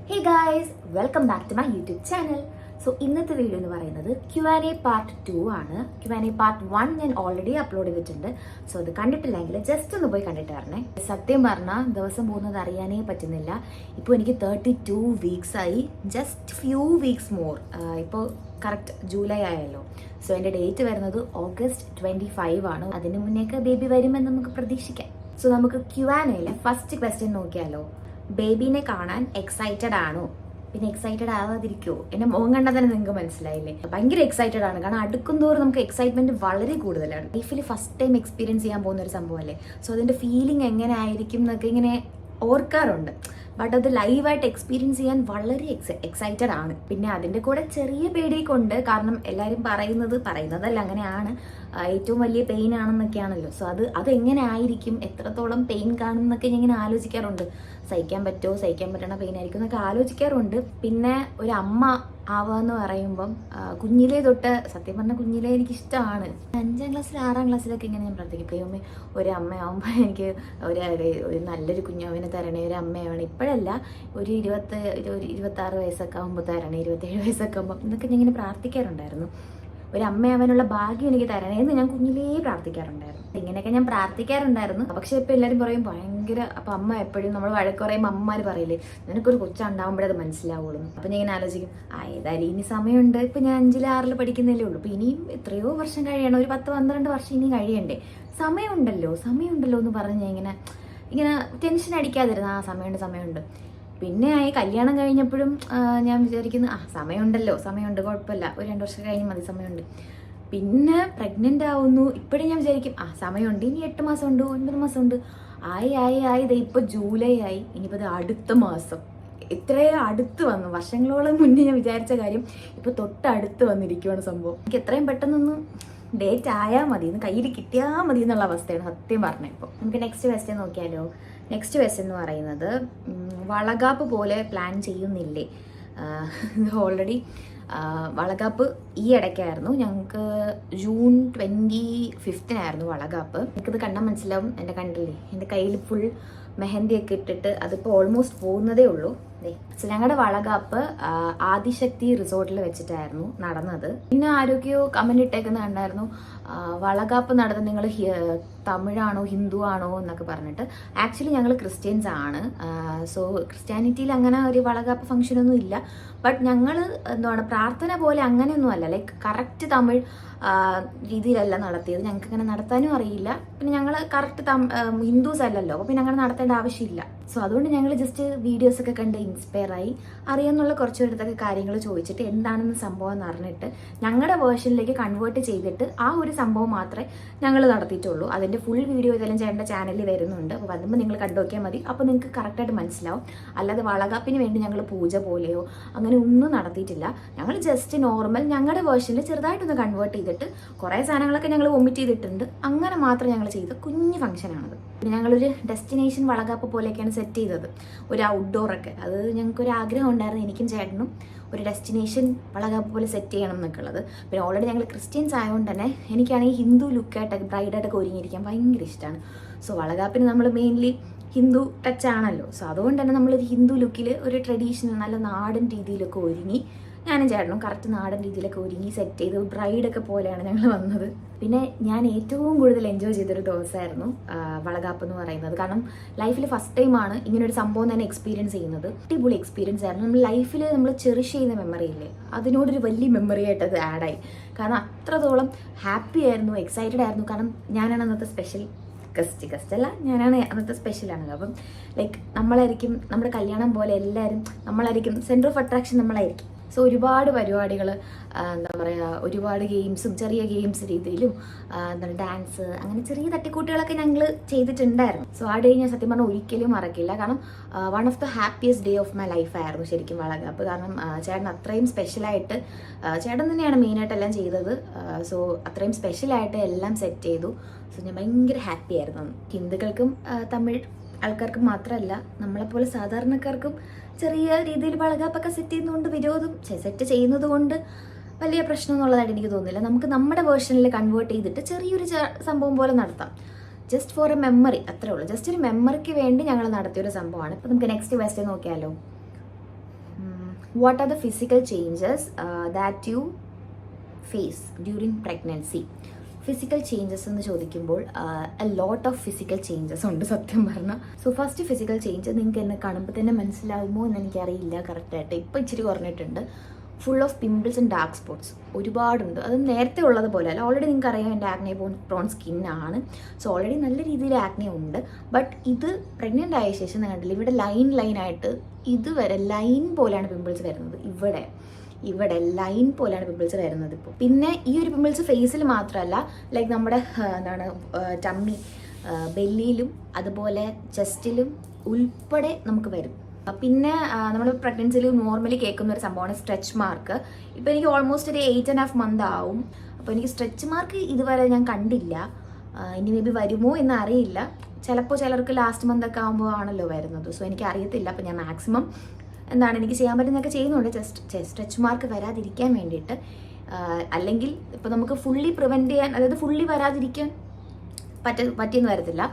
Hey guys, welcome back to my YouTube channel. So ഇന്നത്തെ video എന്ന് പറയുന്നത് Q&A part 2 ആണ്. Q&A പാർട്ട് 1 ഞാൻ ഓൾറെഡി അപ്ലോഡ് ചെയ്തിട്ടുണ്ട്. സോ അത് കണ്ടിട്ടില്ലെങ്കിൽ ജസ്റ്റ് ഒന്ന് പോയി കണ്ടിട്ട് വരണേ. സത്യം പറഞ്ഞാൽ ദിവസം പോകുന്നത് അറിയാനേ പറ്റുന്നില്ല. ഇപ്പോൾ എനിക്ക് 32 വീക്സ് ആയി. Just few weeks more. ഇപ്പോൾ കറക്റ്റ് ജൂലൈ ആയല്ലോ. സോ എൻ്റെ ഡേറ്റ് വരുന്നത് August 25 ആണ്. അതിന് മുന്നേക്ക് ബേബി വരുമെന്ന് നമുക്ക് പ്രതീക്ഷിക്കാം. സോ നമുക്ക് Q&Aയിലെ ഫസ്റ്റ് ക്വസ്റ്റ്യൻ നോക്കിയാലോ. ബേബീനെ കാണാൻ എക്സൈറ്റഡ് ആണോ? പിന്നെ എക്സൈറ്റഡ് ആവാതിരിക്കുമോ? എന്നെ മുഖം കണ്ടാൽ തന്നെ നിങ്ങൾക്ക് മനസ്സിലായില്ലേ, ഭയങ്കര എക്സൈറ്റഡ് ആണ്. കാരണം അടുക്കും തോറും നമുക്ക് എക്സൈറ്റ്മെന്റ് വളരെ കൂടുതലാണ്. ലൈഫിൽ ഫസ്റ്റ് ടൈം എക്സ്പീരിയൻസ് ചെയ്യാൻ പോകുന്ന ഒരു സംഭവമല്ലേ. സോ അതിന്റെ ഫീലിംഗ് എങ്ങനെ ആയിരിക്കും എന്നൊക്കെ ഇങ്ങനെ ഓർക്കാറുണ്ട്. ബട്ട് അത് ലൈവായിട്ട് എക്സ്പീരിയൻസ് ചെയ്യാൻ വളരെ എക്സൈറ്റഡ് ആണ്. പിന്നെ അതിൻ്റെ കൂടെ ചെറിയ പേടിയൊക്കെ ഉണ്ട്. കാരണം എല്ലാവരും പറയുന്നതല്ല അങ്ങനെയാണ്, ഏറ്റവും വലിയ പെയിൻ ആണെന്നൊക്കെയാണല്ലോ. സോ അതെങ്ങനെ ആയിരിക്കും, എത്രത്തോളം പെയിൻ കാണും എന്നൊക്കെ ഞാൻ ഇങ്ങനെ ആലോചിക്കാറുണ്ട്. സഹിക്കാൻ പറ്റണ പെയിൻ ആയിരിക്കും എന്നൊക്കെ ആലോചിക്കാറുണ്ട്. പിന്നെ ഒരു അമ്മ ആവാന്ന് പറയുമ്പം കുഞ്ഞിലേ തൊട്ട് സത്യം പറഞ്ഞാൽ കുഞ്ഞിലേ എനിക്കിഷ്ടമാണ്. 5ാം ക്ലാസ്സിൽ 6ാം ക്ലാസ്സിലൊക്കെ ഇങ്ങനെ ഞാൻ പ്രാർത്ഥിക്കും, ദൈവമേ ഒരു അമ്മയാവുമ്പോൾ എനിക്ക് ഒരു നല്ലൊരു കുഞ്ഞാവിനെ തരണേ, ഒരു അമ്മയാവണം. ഇപ്പോഴല്ല, ഒരു 26 വയസ്സൊക്കെ ആകുമ്പോൾ തരണേ, 27 വയസ്സൊക്കെ ആകുമ്പോൾ എന്നൊക്കെ ഞാൻ ഇങ്ങനെ പ്രാർത്ഥിക്കാറുണ്ടായിരുന്നു. ഒരു അമ്മയാവാനുള്ള ഭാഗ്യം എനിക്ക് തരണേന്ന് ഞാൻ കുഞ്ഞിലേ പ്രാർത്ഥിക്കാറുണ്ടായിരുന്നു. ഇങ്ങനെയൊക്കെ ഞാൻ പ്രാർത്ഥിക്കാറുണ്ടായിരുന്നു. പക്ഷെ ഇപ്പൊ എല്ലാവരും പറയും ഭയങ്കര, അപ്പൊ അമ്മ എപ്പോഴും നമ്മൾ വഴക്ക് പറയുമ്പോൾ അമ്മമാര് പറയില്ലേ, നിനക്കൊരു കൊച്ചുണ്ടാവുമ്പോഴേ അത് മനസ്സിലാവുള്ളൂ. അപ്പൊ ഞാൻ ഇങ്ങനെ ആലോചിക്കും, ഏതായാലും ഇനി സമയമുണ്ട്. ഇപ്പൊ ഞാൻ 5ൽ 6ൽ പഠിക്കുന്നല്ലേ ഉള്ളൂ. അപ്പൊ ഇനിയും എത്രയോ വർഷം കഴിയണം, ഒരു 10-12 വർഷം ഇനി കഴിയണ്ടേ. സമയമുണ്ടല്ലോ എന്ന് പറഞ്ഞ് ഞാൻ ഇങ്ങനെ ടെൻഷൻ അടിക്കാതിരുന്ന സമയമുണ്ട്. പിന്നെ കല്യാണം കഴിഞ്ഞപ്പോഴും ഞാൻ വിചാരിക്കുന്നു സമയമുണ്ട്, കുഴപ്പമില്ല, ഒരു 2 വർഷം കഴിഞ്ഞ് മതി, സമയമുണ്ട്. പിന്നെ പ്രഗ്നന്റ് ആവുന്നു. ഇപ്പോഴും ഞാൻ വിചാരിക്കും സമയമുണ്ട്, ഇനി 8 മാസമുണ്ട്, 9 മാസമുണ്ട്. ആയി ഇപ്പൊ ജൂലൈ ആയി, ഇനിയിപ്പോൾ അടുത്ത മാസം. ഇത്രയും അടുത്ത് വന്നു. വർഷങ്ങളോളം മുന്നേ ഞാൻ വിചാരിച്ച കാര്യം ഇപ്പൊ തൊട്ടടുത്ത് വന്നിരിക്കുവാണ് സംഭവം. എനിക്ക് എത്രയും പെട്ടെന്നൊന്നും ഡേറ്റ് ആയാൽ മതി, ഇന്ന് കയ്യിൽ കിട്ടിയാൽ മതി എന്നുള്ള അവസ്ഥയാണ് സത്യം പറഞ്ഞ. ഇപ്പോൾ നമുക്ക് നെക്സ്റ്റ് ക്വസ്റ്റ്യൻ നോക്കിയാലോ. നെക്സ്റ്റ് ക്വസ്റ്റ്യൻ എന്ന് പറയുന്നത്, വളകാപ്പ് പോലെ പ്ലാൻ ചെയ്യുന്നില്ലേ? ഓൾറെഡി വളകാപ്പ് ഈ ഇടയ്ക്കായിരുന്നു. ഞങ്ങൾക്ക് June 25 വളകാപ്പ്. എനിക്കിത് കണ്ടാൽ മനസ്സിലാവും, എൻ്റെ കണ്ടില്ലേ, എൻ്റെ കയ്യിൽ ഫുൾ മെഹന്തിയൊക്കെ ഇട്ടിട്ട് അതിപ്പോൾ ഓൾമോസ്റ്റ് പോകുന്നതേ ഉള്ളൂ. സോ ഞങ്ങളുടെ വളകാപ്പ് ആദിശക്തി റിസോർട്ടിൽ വെച്ചിട്ടായിരുന്നു നടന്നത്. പിന്നെ ആരോഗ്യോ കമന്റ് ഇട്ടേക്കുന്ന കണ്ടായിരുന്നു, വളകാപ്പ് നടന്നത് നിങ്ങൾ തമിഴാണോ ഹിന്ദു ആണോ എന്നൊക്കെ പറഞ്ഞിട്ട്. ആക്ച്വലി ഞങ്ങൾ ക്രിസ്ത്യൻസ് ആണ്. സോ ക്രിസ്ത്യാനിറ്റിയിൽ അങ്ങനെ ഒരു വളകാപ്പ് ഫംഗ്ഷൻ ഒന്നും ഇല്ല. ബട്ട് ഞങ്ങൾ പ്രാർത്ഥന പോലെ അങ്ങനെയൊന്നും അല്ല, ലൈക്ക് കറക്റ്റ് തമിഴ് രീതിയിലല്ല നടത്തിയത്. ഞങ്ങൾക്ക് അങ്ങനെ നടത്താനും അറിയില്ല. പിന്നെ ഞങ്ങൾ കറക്റ്റ് ഹിന്ദുസ് അല്ലല്ലോ, അപ്പോൾ പിന്നെ അങ്ങനെ നടത്തേണ്ട ആവശ്യമില്ല. സോ അതുകൊണ്ട് ഞങ്ങൾ ജസ്റ്റ് വീഡിയോസൊക്കെ കണ്ട് ഇൻസ്പയർ ആയി അറിയാമെന്നുള്ള കുറച്ച് പേരുടെ കാര്യങ്ങൾ ചോദിച്ചിട്ട് എന്താണെന്ന് സംഭവം എന്ന് അറിഞ്ഞിട്ട് ഞങ്ങളുടെ വേർഷനിലേക്ക് കൺവേർട്ട് ചെയ്തിട്ട് ആ ഒരു സംഭവം മാത്രമേ ഞങ്ങൾ നടത്തിയിട്ടുള്ളൂ. അതിൻ്റെ ഫുൾ വീഡിയോ ഇതെല്ലാം ചേട്ടൻ്റെ ചാനലിൽ വരുന്നുണ്ട്. അപ്പോൾ വരുമ്പോൾ നിങ്ങൾ കണ്ടു നോക്കിയാൽ മതി. അപ്പോൾ നിങ്ങൾക്ക് കറക്റ്റായിട്ട് മനസ്സിലാവും. അല്ലാതെ വളകാപ്പിന് വേണ്ടി ഞങ്ങൾ പൂജ പോലെയോ അങ്ങനെ ഒന്നും നടത്തിയിട്ടില്ല. ഞങ്ങൾ ജസ്റ്റ് നോർമൽ ഞങ്ങളുടെ വേർഷനിൽ ചെറുതായിട്ടൊന്ന് കൺവേർട്ട് ചെയ്തിട്ട് കുറേ സാധനങ്ങളൊക്കെ ഞങ്ങൾ വൊമിറ്റ് ചെയ്തിട്ടുണ്ട്. അങ്ങനെ മാത്രം ഞങ്ങൾ ചെയ്ത കുഞ്ഞു ഫംഗ്ഷനാണത്. പിന്നെ ഞങ്ങളൊരു ഡെസ്റ്റിനേഷൻ വളകാപ്പ് പോലെയൊക്കെയാണ് സെറ്റ് ചെയ്തത്, ഒരു ഔട്ട്ഡോറൊക്കെ. അത് ഞങ്ങൾക്കൊരു ആഗ്രഹം ഉണ്ടായിരുന്നു, എനിക്കും ചേട്ടനും, ഒരു ഡെസ്റ്റിനേഷൻ വളകാപ്പ് പോലെ സെറ്റ് ചെയ്യണം എന്നൊക്കെ ഉള്ളത്. പിന്നെ ഓൾറെഡി ഞങ്ങൾ ക്രിസ്ത്യൻസ് ആയതുകൊണ്ട് തന്നെ എനിക്കാണെങ്കിൽ ഹിന്ദു ലുക്കായിട്ടൊക്കെ ബ്രൈഡായിട്ടൊക്കെ ഒരുങ്ങിയിരിക്കാൻ ഭയങ്കര ഇഷ്ടമാണ്. സോ വളകാപ്പിന് നമ്മൾ മെയിൻലി ഹിന്ദു ടച്ച് ആണല്ലോ. സോ അതുകൊണ്ട് തന്നെ നമ്മളൊരു ഹിന്ദു ലുക്കിൽ ഒരു ട്രഡീഷണൽ നല്ല നാടൻ രീതിയിലൊക്കെ ഒരുങ്ങി, ഞാനും ചേട്ടനും കറക്റ്റ് നാടൻ രീതിയിലൊക്കെ ഒരുങ്ങി സെറ്റ് ചെയ്ത് ബ്രൈഡൊക്കെ പോലെയാണ് ഞങ്ങൾ വന്നത്. പിന്നെ ഞാൻ ഏറ്റവും കൂടുതൽ എൻജോയ് ചെയ്തൊരു ദിവസമായിരുന്നു വളകാപ്പ് എന്ന് പറയുന്നത്. കാരണം ലൈഫിൽ ഫസ്റ്റ് ടൈമാണ് ഇങ്ങനൊരു സംഭവം തന്നെ എക്സ്പീരിയൻസ് ചെയ്യുന്നത്. അടിപൊളി എക്സ്പീരിയൻസ് ആയിരുന്നു. നമ്മൾ ലൈഫിൽ നമ്മൾ ചെറിഷ് ചെയ്യുന്ന മെമ്മറി ഇല്ലേ, അതിനോടൊരു വലിയ മെമ്മറി ആയിട്ട് അത് ആഡായി. കാരണം അത്രത്തോളം ഹാപ്പി ആയിരുന്നു, എക്സൈറ്റഡ് ആയിരുന്നു. കാരണം ഞാനാണ് അന്നത്തെ സ്പെഷ്യൽ ഗസ്റ്റ് അല്ല, ഞാനാണ് അന്നത്തെ സ്പെഷ്യലാണ്. അപ്പം ലൈക്ക് നമ്മളായിരിക്കും നമ്മുടെ കല്യാണം പോലെ എല്ലാവരും നമ്മളായിരിക്കും സെൻറ്റർ ഓഫ് അട്രാക്ഷൻ, നമ്മളായിരിക്കും. സോ ഒരുപാട് പരിപാടികൾ, എന്താ പറയുക, ഒരുപാട് ഗെയിംസും ചെറിയ ഗെയിംസ് രീതിയിലും ഡാൻസ്, അങ്ങനെ ചെറിയ തട്ടിക്കൂട്ടുകളൊക്കെ ഞങ്ങൾ ചെയ്തിട്ടുണ്ടായിരുന്നു. സോ ആ ഡേ ഞാൻ സത്യം പറഞ്ഞാൽ ഒരിക്കലും മറക്കില്ല. കാരണം one of the happiest day of my ലൈഫായിരുന്നു ശരിക്കും വളകാപ്പ്. കാരണം ചേട്ടൻ അത്രയും സ്പെഷ്യലായിട്ട്, ചേട്ടൻ തന്നെയാണ് മെയിനായിട്ട് എല്ലാം ചെയ്തത്. സോ അത്രയും സ്പെഷ്യലായിട്ട് എല്ലാം സെറ്റ് ചെയ്തു. സോ ഞാൻ ഭയങ്കര ഹാപ്പി ആയിരുന്നു. ഹിന്ദുക്കൾക്കും തമിഴ് ആൾക്കാർക്കും മാത്രമല്ല, നമ്മളെപ്പോലെ സാധാരണക്കാർക്കും ചെറിയ രീതിയിൽ വളകാപ്പൊക്കെ സെറ്റ് ചെയ്യുന്നത് കൊണ്ട് വലിയ പ്രശ്നം എന്നുള്ളതായിട്ട് എനിക്ക് തോന്നുന്നില്ല. നമുക്ക് നമ്മുടെ വേർഷനിൽ കൺവേർട്ട് ചെയ്തിട്ട് ചെറിയൊരു സംഭവം പോലെ നടത്താം. ജസ്റ്റ് ഫോർ എ മെമ്മറി, അത്രേ ഉള്ളൂ. ജസ്റ്റ് ഒരു മെമ്മറിക്ക് വേണ്ടി ഞങ്ങൾ നടത്തിയൊരു സംഭവമാണ്. അപ്പോൾ നമുക്ക് നെക്സ്റ്റ് ക്വസ്റ്റ്യൻ നോക്കിയാലോ. What are the physical changes that you face during pregnancy. Physical changes എന്ന് ചോദിക്കുമ്പോൾ a lot of physical changes ഉണ്ട് സത്യം പറഞ്ഞാൽ. സോ ഫസ്റ്റ് ഫിസിക്കൽ ചേഞ്ച് നിങ്ങൾക്ക് എന്നെ കാണുമ്പോൾ തന്നെ മനസ്സിലാവുമോ എന്ന് എനിക്കറിയില്ല കറക്റ്റായിട്ട്. ഇപ്പോൾ ഇച്ചിരി കുറഞ്ഞിട്ടുണ്ട്. Full of pimples and dark spots ഒരുപാടുണ്ട്. അത് നേരത്തെ ഉള്ളതുപോലെ അല്ല. ഓൾറെഡി നിങ്ങൾക്ക് അറിയാം എൻ്റെ ആക്നെ പ്രോൺ സ്കിന്നാണ്. സോ ഓൾറെഡി നല്ല രീതിയിൽ ആക്നെ ഉണ്ട്. ബട്ട് ഇത് പ്രഗ്നൻ്റ് ആയ ശേഷം കണ്ടില്ല, ഇവിടെ ലൈനായിട്ട് ഇതുവരെ ലൈൻ പോലെയാണ് പിമ്പിൾസ് വരുന്നത്. ഇവിടെ ലൈൻ പോലെയാണ് പിമ്പിൾസ് വരുന്നത് ഇപ്പോൾ. പിന്നെ ഈ ഒരു പിമ്പിൾസ് ഫേസിൽ മാത്രമല്ല, ലൈക്ക് നമ്മുടെ ടമ്മി, ബെല്ലിയിലും അതുപോലെ ചെസ്റ്റിലും ഉൾപ്പെടെ നമുക്ക് വരും. പിന്നെ നമ്മൾ പ്രഗ്നൻസിയിൽ നോർമലി കേൾക്കുന്ന ഒരു സംഭവമാണ് സ്ട്രെച്ച് മാർക്ക്. ഇപ്പോൾ എനിക്ക് ഓൾമോസ്റ്റ് ഒരു 8.5 months ആവും. അപ്പോൾ എനിക്ക് സ്ട്രെച്ച് മാർക്ക് ഇതുവരെ ഞാൻ കണ്ടില്ല. ഇനി മേ ബി വരുമോ എന്ന് അറിയില്ല. ചിലപ്പോൾ ചിലർക്ക് ലാസ്റ്റ് മന്ത് ഒക്കെ ആകുമ്പോൾ ആണല്ലോ വരുന്നത്. സോ എനിക്ക് അറിയത്തില്ല. അപ്പോൾ ഞാൻ മാക്സിമം എനിക്ക് ചെയ്യാൻ പറ്റുന്നതൊക്കെ ചെയ്യുന്നുണ്ട്, സ്ട്രെച്ച് മാർക്ക് വരാതിരിക്കാൻ വേണ്ടിയിട്ട്. അല്ലെങ്കിൽ ഇപ്പോൾ നമുക്ക് ഫുള്ളി പ്രിവെൻറ്റ് ചെയ്യാൻ, അതായത് ഫുള്ളി വരാതിരിക്കാൻ പറ്റിയെന്ന് വരത്തില്ല.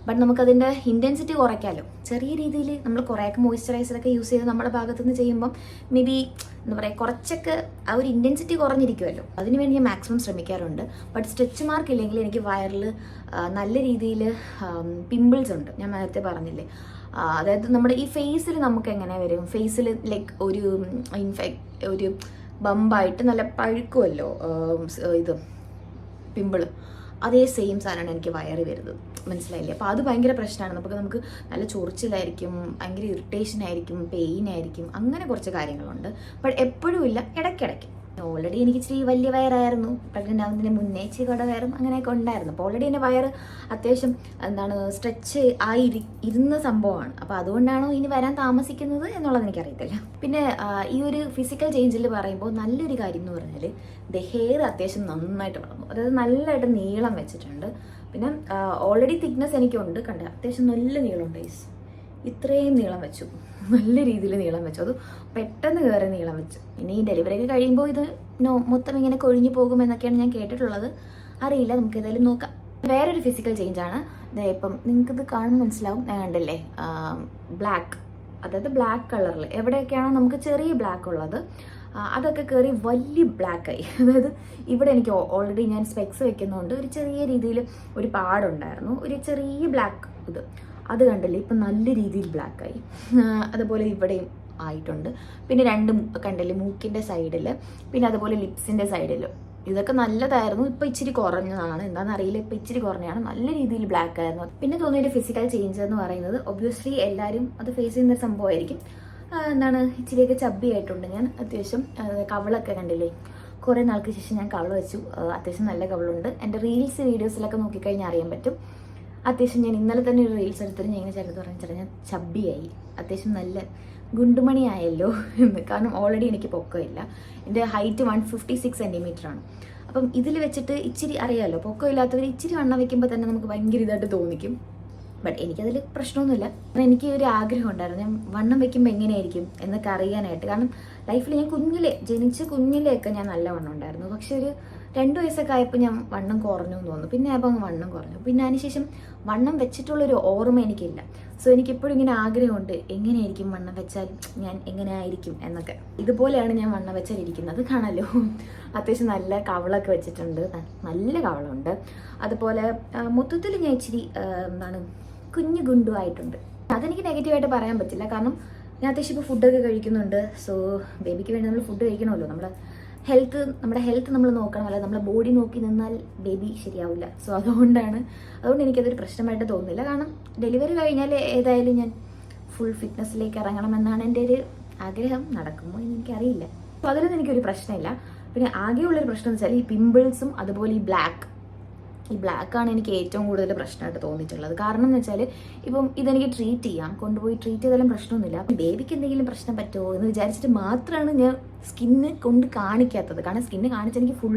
ബട്ട് നമുക്കതിൻ്റെ ഇൻറ്റൻസിറ്റി കുറയ്ക്കാമല്ലോ. ചെറിയ രീതിയിൽ നമ്മൾ കുറേയൊക്കെ മോയ്സ്ചറൈസറൊക്കെ യൂസ് ചെയ്ത് നമ്മുടെ ഭാഗത്തുനിന്ന് ചെയ്യുമ്പം മേ ബി എന്താ പറയുക, കുറച്ചൊക്കെ ആ ഒരു ഇൻറ്റൻസിറ്റി കുറഞ്ഞിരിക്കുമല്ലോ. അതിനുവേണ്ടി ഞാൻ മാക്സിമം ശ്രമിക്കാറുണ്ട്. ബട്ട് സ്ട്രെച്ച് മാർക്ക് ഇല്ലെങ്കിൽ എനിക്ക് വയറിൽ നല്ല രീതിയിൽ പിമ്പിൾസ് ഉണ്ട്. ഞാൻ നേരത്തെ പറഞ്ഞില്ലേ, അതായത് നമ്മുടെ ഈ ഫേസിൽ നമുക്ക് എങ്ങനെ വരും, ഫേസിൽ ലൈക്ക് ഒരു ബമ്പായിട്ട് നല്ല പഴുക്കുമല്ലോ ഇത് പിമ്പിൾ, അതേ സെയിം സാധനമാണ് എനിക്ക് വയറി വരുന്നത്. മനസ്സിലായില്ലേ? അപ്പോൾ അത് ഭയങ്കര പ്രശ്നമാണ്. നമുക്ക് നല്ല ചൊറിച്ചിലായിരിക്കും, ഭയങ്കര ഇറിറ്റേഷൻ ആയിരിക്കും, പെയിൻ ആയിരിക്കും, അങ്ങനെ കുറച്ച് കാര്യങ്ങളുണ്ട്. ബട്ട് എപ്പോഴും ഇല്ല, ഇടയ്ക്കിടയ്ക്ക്. ഓൾറെഡി എനിക്ക് ഇച്ചിരി വലിയ വയറായിരുന്നു. പ്രഗ്നൻ്റ് ആവുന്നതിന് മുന്നേ ഇച്ചിരി കൂടെ വയറും അങ്ങനെയൊക്കെ ഉണ്ടായിരുന്നു. അപ്പോൾ ഓൾറെഡി എൻ്റെ വയറ് അത്യാവശ്യം സ്ട്രെച്ച് ഇരുന്ന സംഭവമാണ്. അപ്പോൾ അതുകൊണ്ടാണോ ഇനി വരാൻ താമസിക്കുന്നത് എന്നുള്ളത് എനിക്കറിയത്തില്ല. പിന്നെ ഈ ഒരു ഫിസിക്കൽ ചേഞ്ചിൽ പറയുമ്പോൾ നല്ലൊരു കാര്യം എന്ന് പറഞ്ഞാൽ ഹെയർ അത്യാവശ്യം നന്നായിട്ട് വളർന്നു. അതായത് നല്ലതായിട്ട് നീളം വെച്ചിട്ടുണ്ട്. പിന്നെ ഓൾറെഡി തിക്നെസ് എനിക്കുണ്ട്. അത്യാവശ്യം നല്ല നീളമുണ്ട്. ഇത്രയും നീളം വെച്ചു, നല്ല രീതിയിൽ നീളം വെച്ചു. അത് പെട്ടെന്ന് കയറി നീളം വെച്ചു. ഇനി ഈ ഡെലിവറി ഒക്കെ കഴിയുമ്പോൾ ഇത് മൊത്തം ഇങ്ങനെ കൊഴിഞ്ഞു പോകുമെന്നൊക്കെയാണ് ഞാൻ കേട്ടിട്ടുള്ളത്. അറിയില്ല, നമുക്ക് ഏതായാലും നോക്കാം. വേറൊരു ഫിസിക്കൽ ചേഞ്ചാണ്. ഇപ്പം നിങ്ങൾക്കിത് കാണുമ്പോൾ മനസ്സിലാവും, ഞാൻ കണ്ടില്ലേ, ബ്ലാക്ക്, അതായത് ബ്ലാക്ക് കളറിൽ എവിടെയൊക്കെയാണോ നമുക്ക് ചെറിയ ബ്ലാക്ക് ഉള്ളത് അതൊക്കെ കയറി വലിയ ബ്ലാക്കായി. അതായത് ഇവിടെ എനിക്ക് ഓൾറെഡി ഞാൻ സ്പെക്സ് വെക്കുന്നതുകൊണ്ട് ഒരു ചെറിയ രീതിയിൽ ഒരു പാടുണ്ടായിരുന്നു, ഒരു ചെറിയ ബ്ലാക്ക് അത് കണ്ടില്ലേ, ഇപ്പം നല്ല രീതിയിൽ ബ്ലാക്കായി. അതുപോലെ ഇവിടെയും ആയിട്ടുണ്ട്. പിന്നെ രണ്ടും കണ്ടില്ലേ, മൂക്കിൻ്റെ സൈഡിൽ, പിന്നെ അതുപോലെ ലിപ്സിൻ്റെ സൈഡിൽ. ഇതൊക്കെ നല്ലതായിരുന്നു. ഇപ്പം ഇച്ചിരി കുറഞ്ഞതാണ്, എന്താണെന്ന് അറിയില്ല. ഇപ്പം ഇച്ചിരി കുറഞ്ഞാണ്, നല്ല രീതിയിൽ ബ്ലാക്ക് ആയിരുന്നു. പിന്നെ തോന്നിയൊരു ഫിസിക്കൽ ചേഞ്ച് എന്ന് പറയുന്നത് ഒബ്വിയസ്ലി എല്ലാവരും അത് ഫേസ് ചെയ്യുന്ന ഒരു സംഭവമായിരിക്കും. ഇച്ചിരിയൊക്കെ ചബ്ബി ആയിട്ടുണ്ട് ഞാൻ. അത്യാവശ്യം കവളൊക്കെ കണ്ടില്ലേ, കുറേ നാൾക്ക് ശേഷം ഞാൻ കവള വെച്ചു. അത്യാവശ്യം നല്ല കവളുണ്ട്. എൻ്റെ റീൽസ് വീഡിയോസിലൊക്കെ നോക്കിക്കഴിഞ്ഞാൽ അറിയാൻ പറ്റും. അത്യാവശ്യം ഞാൻ ഇന്നലെ തന്നെ ഒരു റീൽസ് എടുത്തിട്ട് ഞാൻ ഇങ്ങനെ ചിലത് പറഞ്ഞാൽ ഞാൻ ചബ്ബിയായി, അത്യാവശ്യം നല്ല ഗുണ്ടുമണി ആയല്ലോ എന്ന്. കാരണം ഓൾറെഡി എനിക്ക് പൊക്കമില്ല. എൻ്റെ ഹൈറ്റ് 156 centimeter ആണ്. അപ്പം ഇതിൽ വെച്ചിട്ട് ഇച്ചിരി അറിയാമല്ലോ, പൊക്കമില്ലാത്തവർ ഇച്ചിരി വണ്ണം വെക്കുമ്പോൾ തന്നെ നമുക്ക് ഭയങ്കര ഇതായിട്ട് തോന്നിക്കും. ബട്ട് എനിക്കതിൽ പ്രശ്നമൊന്നുമില്ല. എനിക്ക് ഒരു ആഗ്രഹം ഉണ്ടായിരുന്നു, ഞാൻ വണ്ണം വെക്കുമ്പോൾ എങ്ങനെയായിരിക്കും എന്നൊക്കെ അറിയാനായിട്ട്. കാരണം ലൈഫിൽ ഞാൻ ജനിച്ച കുഞ്ഞിലെയൊക്കെ ഞാൻ നല്ല വണ്ണം ഉണ്ടായിരുന്നു. പക്ഷെ ഒരു 2 വയസ്സൊക്കെ ആയപ്പോൾ ഞാൻ വണ്ണം കുറഞ്ഞു എന്ന് തോന്നുന്നു. പിന്നെ ആയപ്പോൾ അങ്ങ് വണ്ണം കുറഞ്ഞു. പിന്നെ അതിനുശേഷം വണ്ണം വെച്ചിട്ടുള്ളൊരു ഓർമ്മ എനിക്കില്ല. സോ എനിക്കിപ്പോഴും ഇങ്ങനെ ആഗ്രഹമുണ്ട്, എങ്ങനെയായിരിക്കും വണ്ണം വെച്ചാൽ ഞാൻ എങ്ങനെ ആയിരിക്കും എന്നൊക്കെ. ഇതുപോലെയാണ് ഞാൻ വണ്ണം വെച്ചാൽ ഇരിക്കുന്നത്, കാണാമല്ലോ. അത്യാവശ്യം നല്ല കവളൊക്കെ വെച്ചിട്ടുണ്ട്, നല്ല കവളുണ്ട്. അതുപോലെ മൊത്തത്തിൽ ഞാൻ ഇച്ചിരി കുഞ്ഞു ഗുണ്ടുവായിട്ടുണ്ട്. അതെനിക്ക് നെഗറ്റീവായിട്ട് പറയാൻ പറ്റില്ല. കാരണം ഞാൻ അത്യാവശ്യം ഇപ്പോൾ ഫുഡൊക്കെ കഴിക്കുന്നുണ്ട്. സോ ബേബിക്ക് വേണ്ടി നമ്മൾ ഫുഡ് കഴിക്കണമല്ലോ. നമ്മുടെ ഹെൽത്ത് നമ്മൾ നോക്കണം, അല്ല നമ്മളെ ബോഡി നോക്കി നിന്നാൽ ബേബി ശരിയാവില്ല. സോ അതുകൊണ്ട് എനിക്കതൊരു പ്രശ്നമായിട്ട് തോന്നുന്നില്ല. കാരണം ഡെലിവറി കഴിഞ്ഞാൽ ഏതായാലും ഞാൻ ഫുൾ ഫിറ്റ്നസ്സിലേക്ക് ഇറങ്ങണമെന്നാണ് എൻ്റെ ഒരു ആഗ്രഹം. നടക്കുമോ എന്ന് എനിക്കറിയില്ല. അപ്പോൾ അതിലൊന്നും എനിക്കൊരു പ്രശ്നമില്ല. പിന്നെ ആകെയുള്ളൊരു പ്രശ്നം എന്ന് വെച്ചാൽ ഈ പിമ്പിൾസും അതുപോലെ ഈ ബ്ലാക്കാണ് എനിക്ക് ഏറ്റവും കൂടുതൽ പ്രശ്നമായിട്ട് തോന്നിയിട്ടുള്ളത്. കാരണം എന്ന് വെച്ചാൽ ഇപ്പം ഇതെനിക്ക് ട്രീറ്റ് ചെയ്യാം, കൊണ്ടുപോയി ട്രീറ്റ് ചെയ്താലും പ്രശ്നമൊന്നുമില്ല. അപ്പം ബേബിക്ക് എന്തെങ്കിലും പ്രശ്നം പറ്റുമോ എന്ന് വിചാരിച്ചിട്ട് മാത്രമാണ് ഞാൻ സ്കിന്ന് കൊണ്ട് കാണിക്കാത്തത്. കാരണം സ്കിന്ന് കാണിച്ചെനിക്ക് ഫുൾ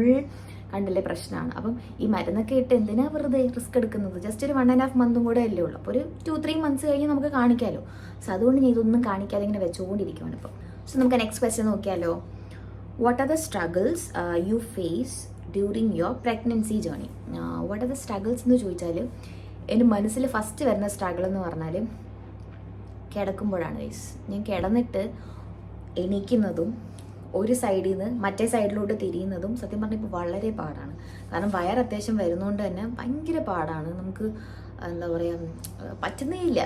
കണ്ടില്ലേ പ്രശ്നമാണ്. അപ്പം ഈ മരുന്നൊക്കെ ഇട്ട് എന്തിനാ വെറുതെ റിസ്ക് എടുക്കുന്നത്? ജസ്റ്റ് ഒരു 1.5 months കൂടെ അല്ലേ ഉള്ളൂ. അപ്പോൾ ഒരു 2-3 months കഴിഞ്ഞ് നമുക്ക് കാണിക്കാമല്ലോ. സോ അതുകൊണ്ട് ഞാൻ ഇതൊന്നും കാണിക്കാതെ ഇങ്ങനെ വെച്ചുകൊണ്ടിരിക്കുകയാണ് ഇപ്പം. സോ നമുക്ക് നെക്സ്റ്റ് ക്വസ്റ്റ്യൻ നോക്കിയാലോ. What are the struggles you face during your pregnancy journey? What are the struggles എന്ന് ചോദിച്ചാൽ എൻ്റെ മനസ്സിൽ ഫസ്റ്റ് വരുന്ന സ്ട്രഗിൾ എന്ന് പറഞ്ഞാൽ കിടക്കുമ്പോഴാണ് ഗൈസ്. ഞാൻ കിടന്നിട്ട് എണീക്കുന്നതും ഒരു സൈഡിൽ നിന്ന് മറ്റേ സൈഡിലോട്ട് തിരിയുന്നതും സത്യം പറഞ്ഞാൽ ഇപ്പോൾ വളരെ പാടാണ്. കാരണം വയർ അത്യാവശ്യം വരുന്നതുകൊണ്ട് തന്നെ ഭയങ്കര പാടാണ്. നമുക്ക് എന്താ പറയുക, പറ്റുന്നേ ഇല്ല.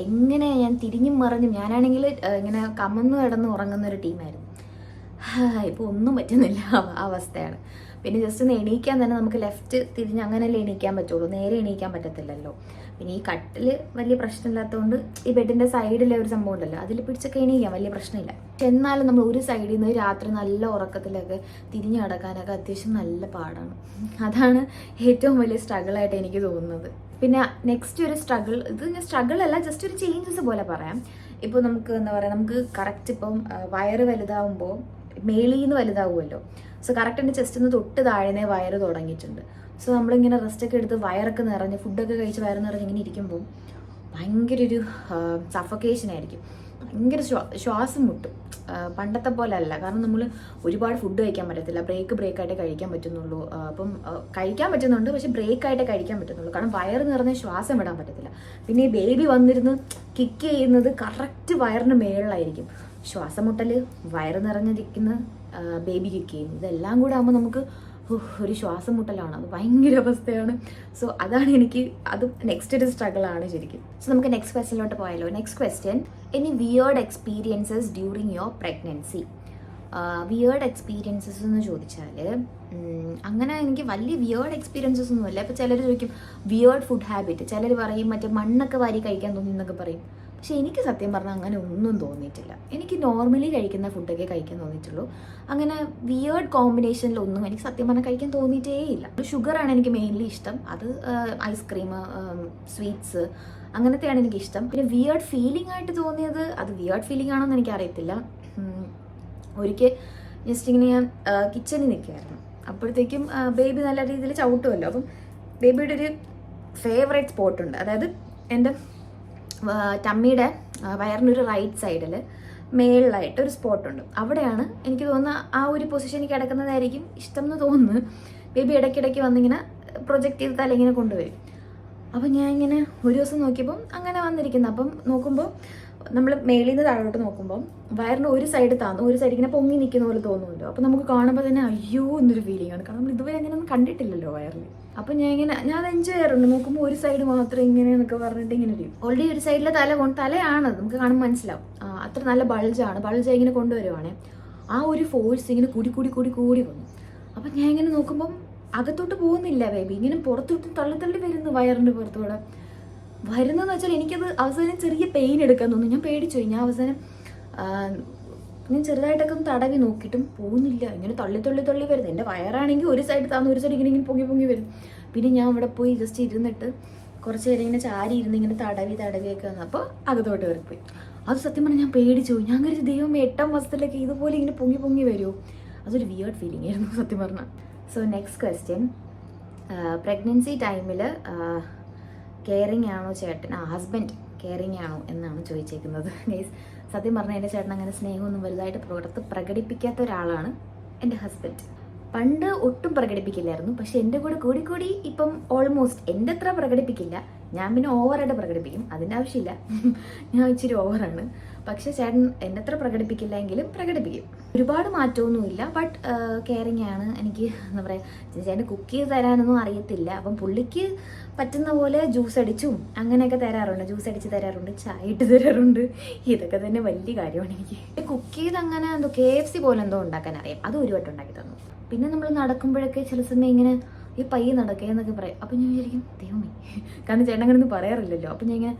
എങ്ങനെ ഞാൻ തിരിഞ്ഞും മറിഞ്ഞും, ഞാനാണെങ്കിൽ ഇങ്ങനെ കമന്ന് കിടന്ന് ഉറങ്ങുന്ന ഒരു ടീമായിരുന്നു. ഇപ്പോൾ ഒന്നും പറ്റുന്നില്ല, ആ അവസ്ഥയാണ്. പിന്നെ ജസ്റ്റ് ഒന്ന് എണീക്കാൻ തന്നെ നമുക്ക് ലെഫ്റ്റ് തിരിഞ്ഞ് അങ്ങനെയല്ലേ എണീക്കാൻ പറ്റുള്ളൂ, നേരെ എണീക്കാൻ പറ്റത്തില്ലല്ലോ. പിന്നെ ഈ കട്ടിൽ വലിയ പ്രശ്നമില്ലാത്തതുകൊണ്ട് ഈ ബെഡിൻ്റെ സൈഡിലെ ഒരു സംഭവം ഉണ്ടല്ലോ, അതിൽ പിടിച്ചൊക്കെ എണീക്കാം, വലിയ പ്രശ്നമില്ല. എന്നാലും നമ്മൾ ഒരു സൈഡിൽ നിന്ന് രാത്രി നല്ല ഉറക്കത്തിലൊക്കെ തിരിഞ്ഞു കിടക്കാനൊക്കെ അത്യാവശ്യം നല്ല പാടാണ്. അതാണ് ഏറ്റവും വലിയ സ്ട്രഗിളായിട്ട് എനിക്ക് തോന്നുന്നത്. പിന്നെ നെക്സ്റ്റ് ഒരു സ്ട്രഗിൾ, ഇത് സ്ട്രഗിൾ അല്ല, ജസ്റ്റ് ഒരു ചേഞ്ചസ് പോലെ പറയാം. ഇപ്പോൾ നമുക്ക് എന്താ പറയുക, നമുക്ക് കറക്റ്റ് ഇപ്പം വയറ് വലുതാവുമ്പോൾ മേളിൽ നിന്ന് വലുതാവുമല്ലോ. സോ കറക്റ്റ് എൻ്റെ ചെസ്റ്റിൽ നിന്ന് തൊട്ട് താഴെ വയറ് തുടങ്ങിയിട്ടുണ്ട്. സോ നമ്മളിങ്ങനെ റെസ്റ്റൊക്കെ എടുത്ത് വയറൊക്കെ നിറഞ്ഞ് ഫുഡൊക്കെ കഴിച്ച് വയറ് നിറഞ്ഞ് ഇങ്ങനെ ഇരിക്കുമ്പോൾ ഭയങ്കര ഒരു സഫക്കേഷൻ ആയിരിക്കും. ഭയങ്കര ശ്വാസം മുട്ടും. പണ്ടത്തെ പോലെ അല്ല. കാരണം നമ്മൾ ഒരുപാട് ഫുഡ് കഴിക്കാൻ പറ്റത്തില്ല, ബ്രേക്കായിട്ടേ കഴിക്കാൻ പറ്റുന്നുള്ളൂ. അപ്പം കഴിക്കാൻ പറ്റുന്നുണ്ട്, പക്ഷെ ബ്രേക്കായിട്ടേ കഴിക്കാൻ പറ്റുന്നുള്ളൂ. കാരണം വയറ് നിറഞ്ഞ് ശ്വാസം വിടാൻ പറ്റത്തില്ല. പിന്നെ ഈ ബേബി വന്നിരുന്ന് കിക്ക് ചെയ്യുന്നത് കറക്റ്റ് വയറിന് മേളിലായിരിക്കും. ശ്വാസം മുട്ടൽ, വയറ് നിറഞ്ഞിരിക്കുന്ന ബേബി കിക്ക് ചെയ്യുന്നു, ഇതെല്ലാം കൂടെ ആകുമ്പോൾ നമുക്ക് ഒരു ശ്വാസം മുട്ടലാണ്. അത് ഭയങ്കര അവസ്ഥയാണ്. സോ അതാണ് എനിക്ക്, അതും നെക്സ്റ്റ് ഒരു സ്ട്രഗിളാണ് ശരിക്കും. സോ നമുക്ക് നെക്സ്റ്റ് ക്വസ്റ്റ്യനിലോട്ട് പോയാലോ. Next question, any weird experiences during your pregnancy. Weird experiences എന്ന് ചോദിച്ചാൽ അങ്ങനെ എനിക്ക് വലിയ വിയേർഡ് എക്സ്പീരിയൻസസ് ഒന്നുമില്ല. ഇപ്പോൾ ചിലർ ചോദിക്കും വിയേർഡ് ഫുഡ് ഹാബിറ്റ്, ചിലർ പറയും മറ്റേ മണ്ണൊക്കെ വാരി കഴിക്കാൻ തോന്നി എന്നൊക്കെ പറയും. പക്ഷെ എനിക്ക് സത്യം പറഞ്ഞാൽ അങ്ങനെ ഒന്നും തോന്നിയിട്ടില്ല. എനിക്ക് നോർമലി കഴിക്കുന്ന ഫുഡൊക്കെ കഴിക്കാൻ തോന്നിയിട്ടുള്ളൂ. അങ്ങനെ വിയേർഡ് കോമ്പിനേഷനിലൊന്നും എനിക്ക് സത്യം പറഞ്ഞാൽ കഴിക്കാൻ തോന്നിയിട്ടേ ഇല്ല. ഷുഗറാണ് എനിക്ക് മെയിൻലി ഇഷ്ടം, അത് ഐസ്ക്രീം, സ്വീറ്റ്സ് അങ്ങനത്തെയാണ് എനിക്കിഷ്ടം. പിന്നെ വിയേർഡ് ഫീലിംഗ് ആയിട്ട് തോന്നിയത്, അത് വിയേർഡ് ഫീലിംഗ് ആണോന്ന് എനിക്കറിയത്തില്ല. ഒരിക്കൽ ജസ്റ്റ് ഇങ്ങനെ ഞാൻ കിച്ചണിൽ നിൽക്കുമായിരുന്നു. അപ്പോഴത്തേക്കും ബേബി നല്ല രീതിയിൽ ചവിട്ടുമല്ലോ. അപ്പം ബേബിയുടെ ഒരു ഫേവറേറ്റ് സ്പോട്ടുണ്ട്, അതായത് എൻ്റെ ടമ്മിയുടെ വയറിൻ്റെ ഒരു റൈറ്റ് സൈഡിൽ മേളിലായിട്ട് ഒരു സ്പോട്ടുണ്ട്. അവിടെയാണ് എനിക്ക് തോന്നുന്ന ആ ഒരു പൊസിഷനിൽ കിടക്കുന്നതായിരിക്കും ഇഷ്ടം എന്ന് തോന്നുന്നു. ബേബി ഇടയ്ക്കിടയ്ക്ക് വന്നിങ്ങനെ പ്രൊജക്റ്റ് ചെയ്ത് തല ഇങ്ങനെ കൊണ്ടുവരും. അപ്പം ഞാൻ ഇങ്ങനെ ഒരു ദിവസം നോക്കിയപ്പം അങ്ങനെ വന്നിരിക്കുന്നത്. അപ്പം നോക്കുമ്പോൾ നമ്മൾ മേളിൽ നിന്ന് താഴോട്ട് നോക്കുമ്പോൾ വയറിൻ്റെ ഒരു സൈഡ് താന്നു, ഒരു സൈഡ് ഇങ്ങനെ പൊങ്ങി നിൽക്കുന്ന പോലെ തോന്നുമല്ലോ. അപ്പം നമുക്ക് കാണുമ്പോൾ തന്നെ അയ്യോ എന്നൊരു ഫീലിംഗ് ആണ്. കാരണം നമ്മൾ ഇതുവരെ അങ്ങനെയൊന്നും കണ്ടിട്ടില്ലല്ലോ വയറിൽ. അപ്പം ഞാൻ അത് എൻജോയ് ചെയ്യാറുണ്ട്. നോക്കുമ്പോൾ ഒരു സൈഡ് മാത്രം ഇങ്ങനെ എന്നൊക്കെ പറഞ്ഞിട്ട് ഇങ്ങനെ ഇരിക്കും. ഓൾറെഡി ഒരു സൈഡിലെ തലയാണ്, നമുക്ക് കാണുമ്പോൾ മനസ്സിലാവും. അത്ര നല്ല ബൾജായി ഇങ്ങനെ കൊണ്ടുവരുവാണേ. ആ ഒരു ഫോഴ്സ് ഇങ്ങനെ കൂടി വന്നു. അപ്പം ഞാൻ ഇങ്ങനെ നോക്കുമ്പം അകത്തോട്ട് പോകുന്നില്ല ബേബി, ഇങ്ങനെ പുറത്തോട്ട് തള്ളി വരുന്നു. വയറിൻ്റെ പുറത്തൂടെ വരുന്നതെന്ന് വെച്ചാൽ എനിക്കത് അവസാനം ചെറിയ പെയിൻ എടുക്കാൻ തോന്നുന്നു. ഞാൻ പേടിച്ചു. ഞാൻ അവസാനം ഞാൻ ചെറുതായിട്ടൊക്കെ ഒന്ന് തടവി നോക്കിയിട്ടും പോകുന്നില്ല. ഇങ്ങനെ തള്ളി വരുന്നത്. എൻ്റെ വയറാണെങ്കിൽ ഒരു സൈഡ് താന്ന് ഒരു സൈഡ് ഇങ്ങനെ പൊങ്ങി വരും. പിന്നെ ഞാൻ അവിടെ പോയി ജസ്റ്റ് ഇരുന്നിട്ട് കുറച്ച് നേരം ഇങ്ങനെ ചാരി ഇരുന്ന് ഇങ്ങനെ തടവിയൊക്കെ വന്നപ്പോൾ അകത്തോട്ട് കയറിപ്പോയി. അത് സത്യം പറഞ്ഞാൽ ഞാൻ പേടിച്ചു. ഞാൻ കരുതി ദൈവം 8ാം മാസത്തിലൊക്കെ ഇതുപോലെ ഇങ്ങനെ പൊങ്ങി വരുമോ. അതൊരു വിയേർഡ് ഫീലിംഗ് ആയിരുന്നു സത്യം പറഞ്ഞാൽ. സോ നെക്സ്റ്റ് ക്വസ്റ്റ്യൻ, പ്രഗ്നൻസി ടൈമിൽ കെയറിങ് ആണോ ഹസ്ബൻഡ് കെയറിങ് ആണോ എന്നാണ് ചോദിച്ചേക്കുന്നത്. ഗൈസ് സത്യം പറഞ്ഞാൽ എൻ്റെ ചേട്ടൻ അങ്ങനെ സ്നേഹമൊന്നും വലുതായിട്ട് പ്രകടിപ്പിക്കാത്ത ഒരാളാണ് എൻ്റെ ഹസ്ബൻഡ്. പണ്ട് ഒട്ടും പ്രകടിപ്പിക്കില്ലായിരുന്നു, പക്ഷെ എൻ്റെ കൂടി ഇപ്പം ഓൾമോസ്റ്റ് എൻ്റെ അത്ര പ്രകടിപ്പിക്കില്ല. ഞാൻ പിന്നെ ഓവറായിട്ട് പ്രകടിപ്പിക്കും, അതിൻ്റെ ആവശ്യമില്ല. ഞാൻ ഇച്ചിരി ഓവറാണ്. പക്ഷെ ചേട്ടൻ എൻ്റെ അത്ര പ്രകടിപ്പിക്കില്ല എങ്കിലും പ്രകടിപ്പിക്കും. ഒരുപാട് മാറ്റമൊന്നുമില്ല, ബട്ട് കെയറിങ് ആണ്. എനിക്ക് എന്താ പറയുക, ചേട്ടൻ കുക്ക് ചെയ്ത് തരാനൊന്നും അറിയത്തില്ല. അപ്പം പുള്ളിക്ക് പറ്റുന്ന പോലെ ജ്യൂസ് അടിച്ചും അങ്ങനെയൊക്കെ തരാറുണ്ട്. ജ്യൂസ് അടിച്ച് തരാറുണ്ട്, ചായ ഇട്ട് തരാറുണ്ട്. ഇതൊക്കെ തന്നെ വലിയ കാര്യമാണ് എനിക്ക്. കുക്ക് ചെയ്ത് അങ്ങനെ എന്തോ KFC പോലെ എന്തോ ഉണ്ടാക്കാൻ അറിയാം, അത് ഒരു വട്ടം ഉണ്ടാക്കി തന്നു. പിന്നെ നമ്മൾ നടക്കുമ്പോഴൊക്കെ ചില സമയം ഇങ്ങനെ ഈ പയ്യെ നടക്കുക എന്നൊക്കെ പറയും. അപ്പം ഞാൻ വിചാരിക്കും ദൈവമേ, കാരണം ചേട്ടൻ അങ്ങനെ ഒന്നും പറയാറില്ലല്ലോ. അപ്പം ഞാൻ ഇങ്ങനെ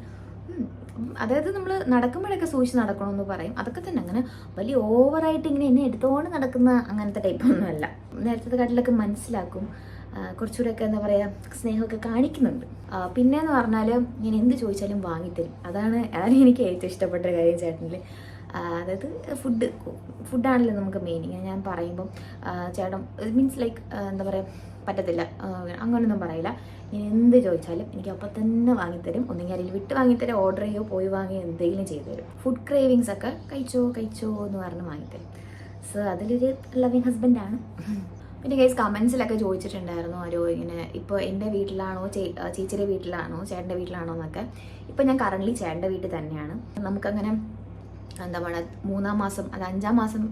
അതായത് നമ്മൾ നടക്കുമ്പോഴൊക്കെ സൂക്ഷിച്ച് നടക്കണമെന്ന് പറയും. അതൊക്കെ തന്നെ, അങ്ങനെ വലിയ ഓവറായിട്ട് ഇങ്ങനെ എന്നെ എടുത്തോണ്ട് നടക്കുന്ന അങ്ങനത്തെ ടൈപ്പൊന്നുമല്ല. നേരത്തെ കാട്ടിലൊക്കെ മനസ്സിലാക്കും, കുറച്ചുകൂടെയൊക്കെ എന്താ പറയുക സ്നേഹമൊക്കെ കാണിക്കുന്നുണ്ട്. പിന്നെയെന്ന് പറഞ്ഞാൽ ഞാൻ എന്ത് ചോദിച്ചാലും വാങ്ങിത്തരും. അതാണ് എനിക്ക് ഏറ്റവും ഇഷ്ടപ്പെട്ട കാര്യം ചേട്ടനിൽ. അതായത് ഫുഡാണല്ലോ നമുക്ക് മെയിൻ. ഇങ്ങനെ ഞാൻ പറയുമ്പം ചേട്ടൻ മീൻസ് ലൈക്ക് എന്താ പറയുക, പറ്റത്തില്ല അങ്ങനെയൊന്നും പറയില്ല. ഞാൻ എന്ത് ചോദിച്ചാലും എനിക്ക് അപ്പം തന്നെ വാങ്ങിത്തരും. ഒന്നെങ്കിൽ അതിൽ വിട്ട് വാങ്ങിത്തരും, ഓർഡർ ചെയ്യോ പോയി വാങ്ങിയോ എന്തെങ്കിലും ചെയ്തു തരും. ഫുഡ് ക്രേവിങ്സ് ഒക്കെ കഴിച്ചോ എന്ന് പറഞ്ഞ് വാങ്ങിത്തരും. സോ അതിലൊരു ലവിങ് ഹസ്ബൻഡാണ്. പിന്നെ ഗൈസ് കമൻസിലൊക്കെ ചോദിച്ചിട്ടുണ്ടായിരുന്നു ആരോ ഇങ്ങനെ ഇപ്പോൾ എൻ്റെ വീട്ടിലാണോ ചേച്ചിയുടെ വീട്ടിലാണോ ചേട്ടൻ്റെ വീട്ടിലാണോ എന്നൊക്കെ. ഇപ്പം ഞാൻ കറൻ്റ്ലി ചേട്ടൻ്റെ വീട്ടിൽ തന്നെയാണ്. നമുക്കങ്ങനെ എന്താ പറയുക 3-ാം മാസം അത് 5-ാം മാസം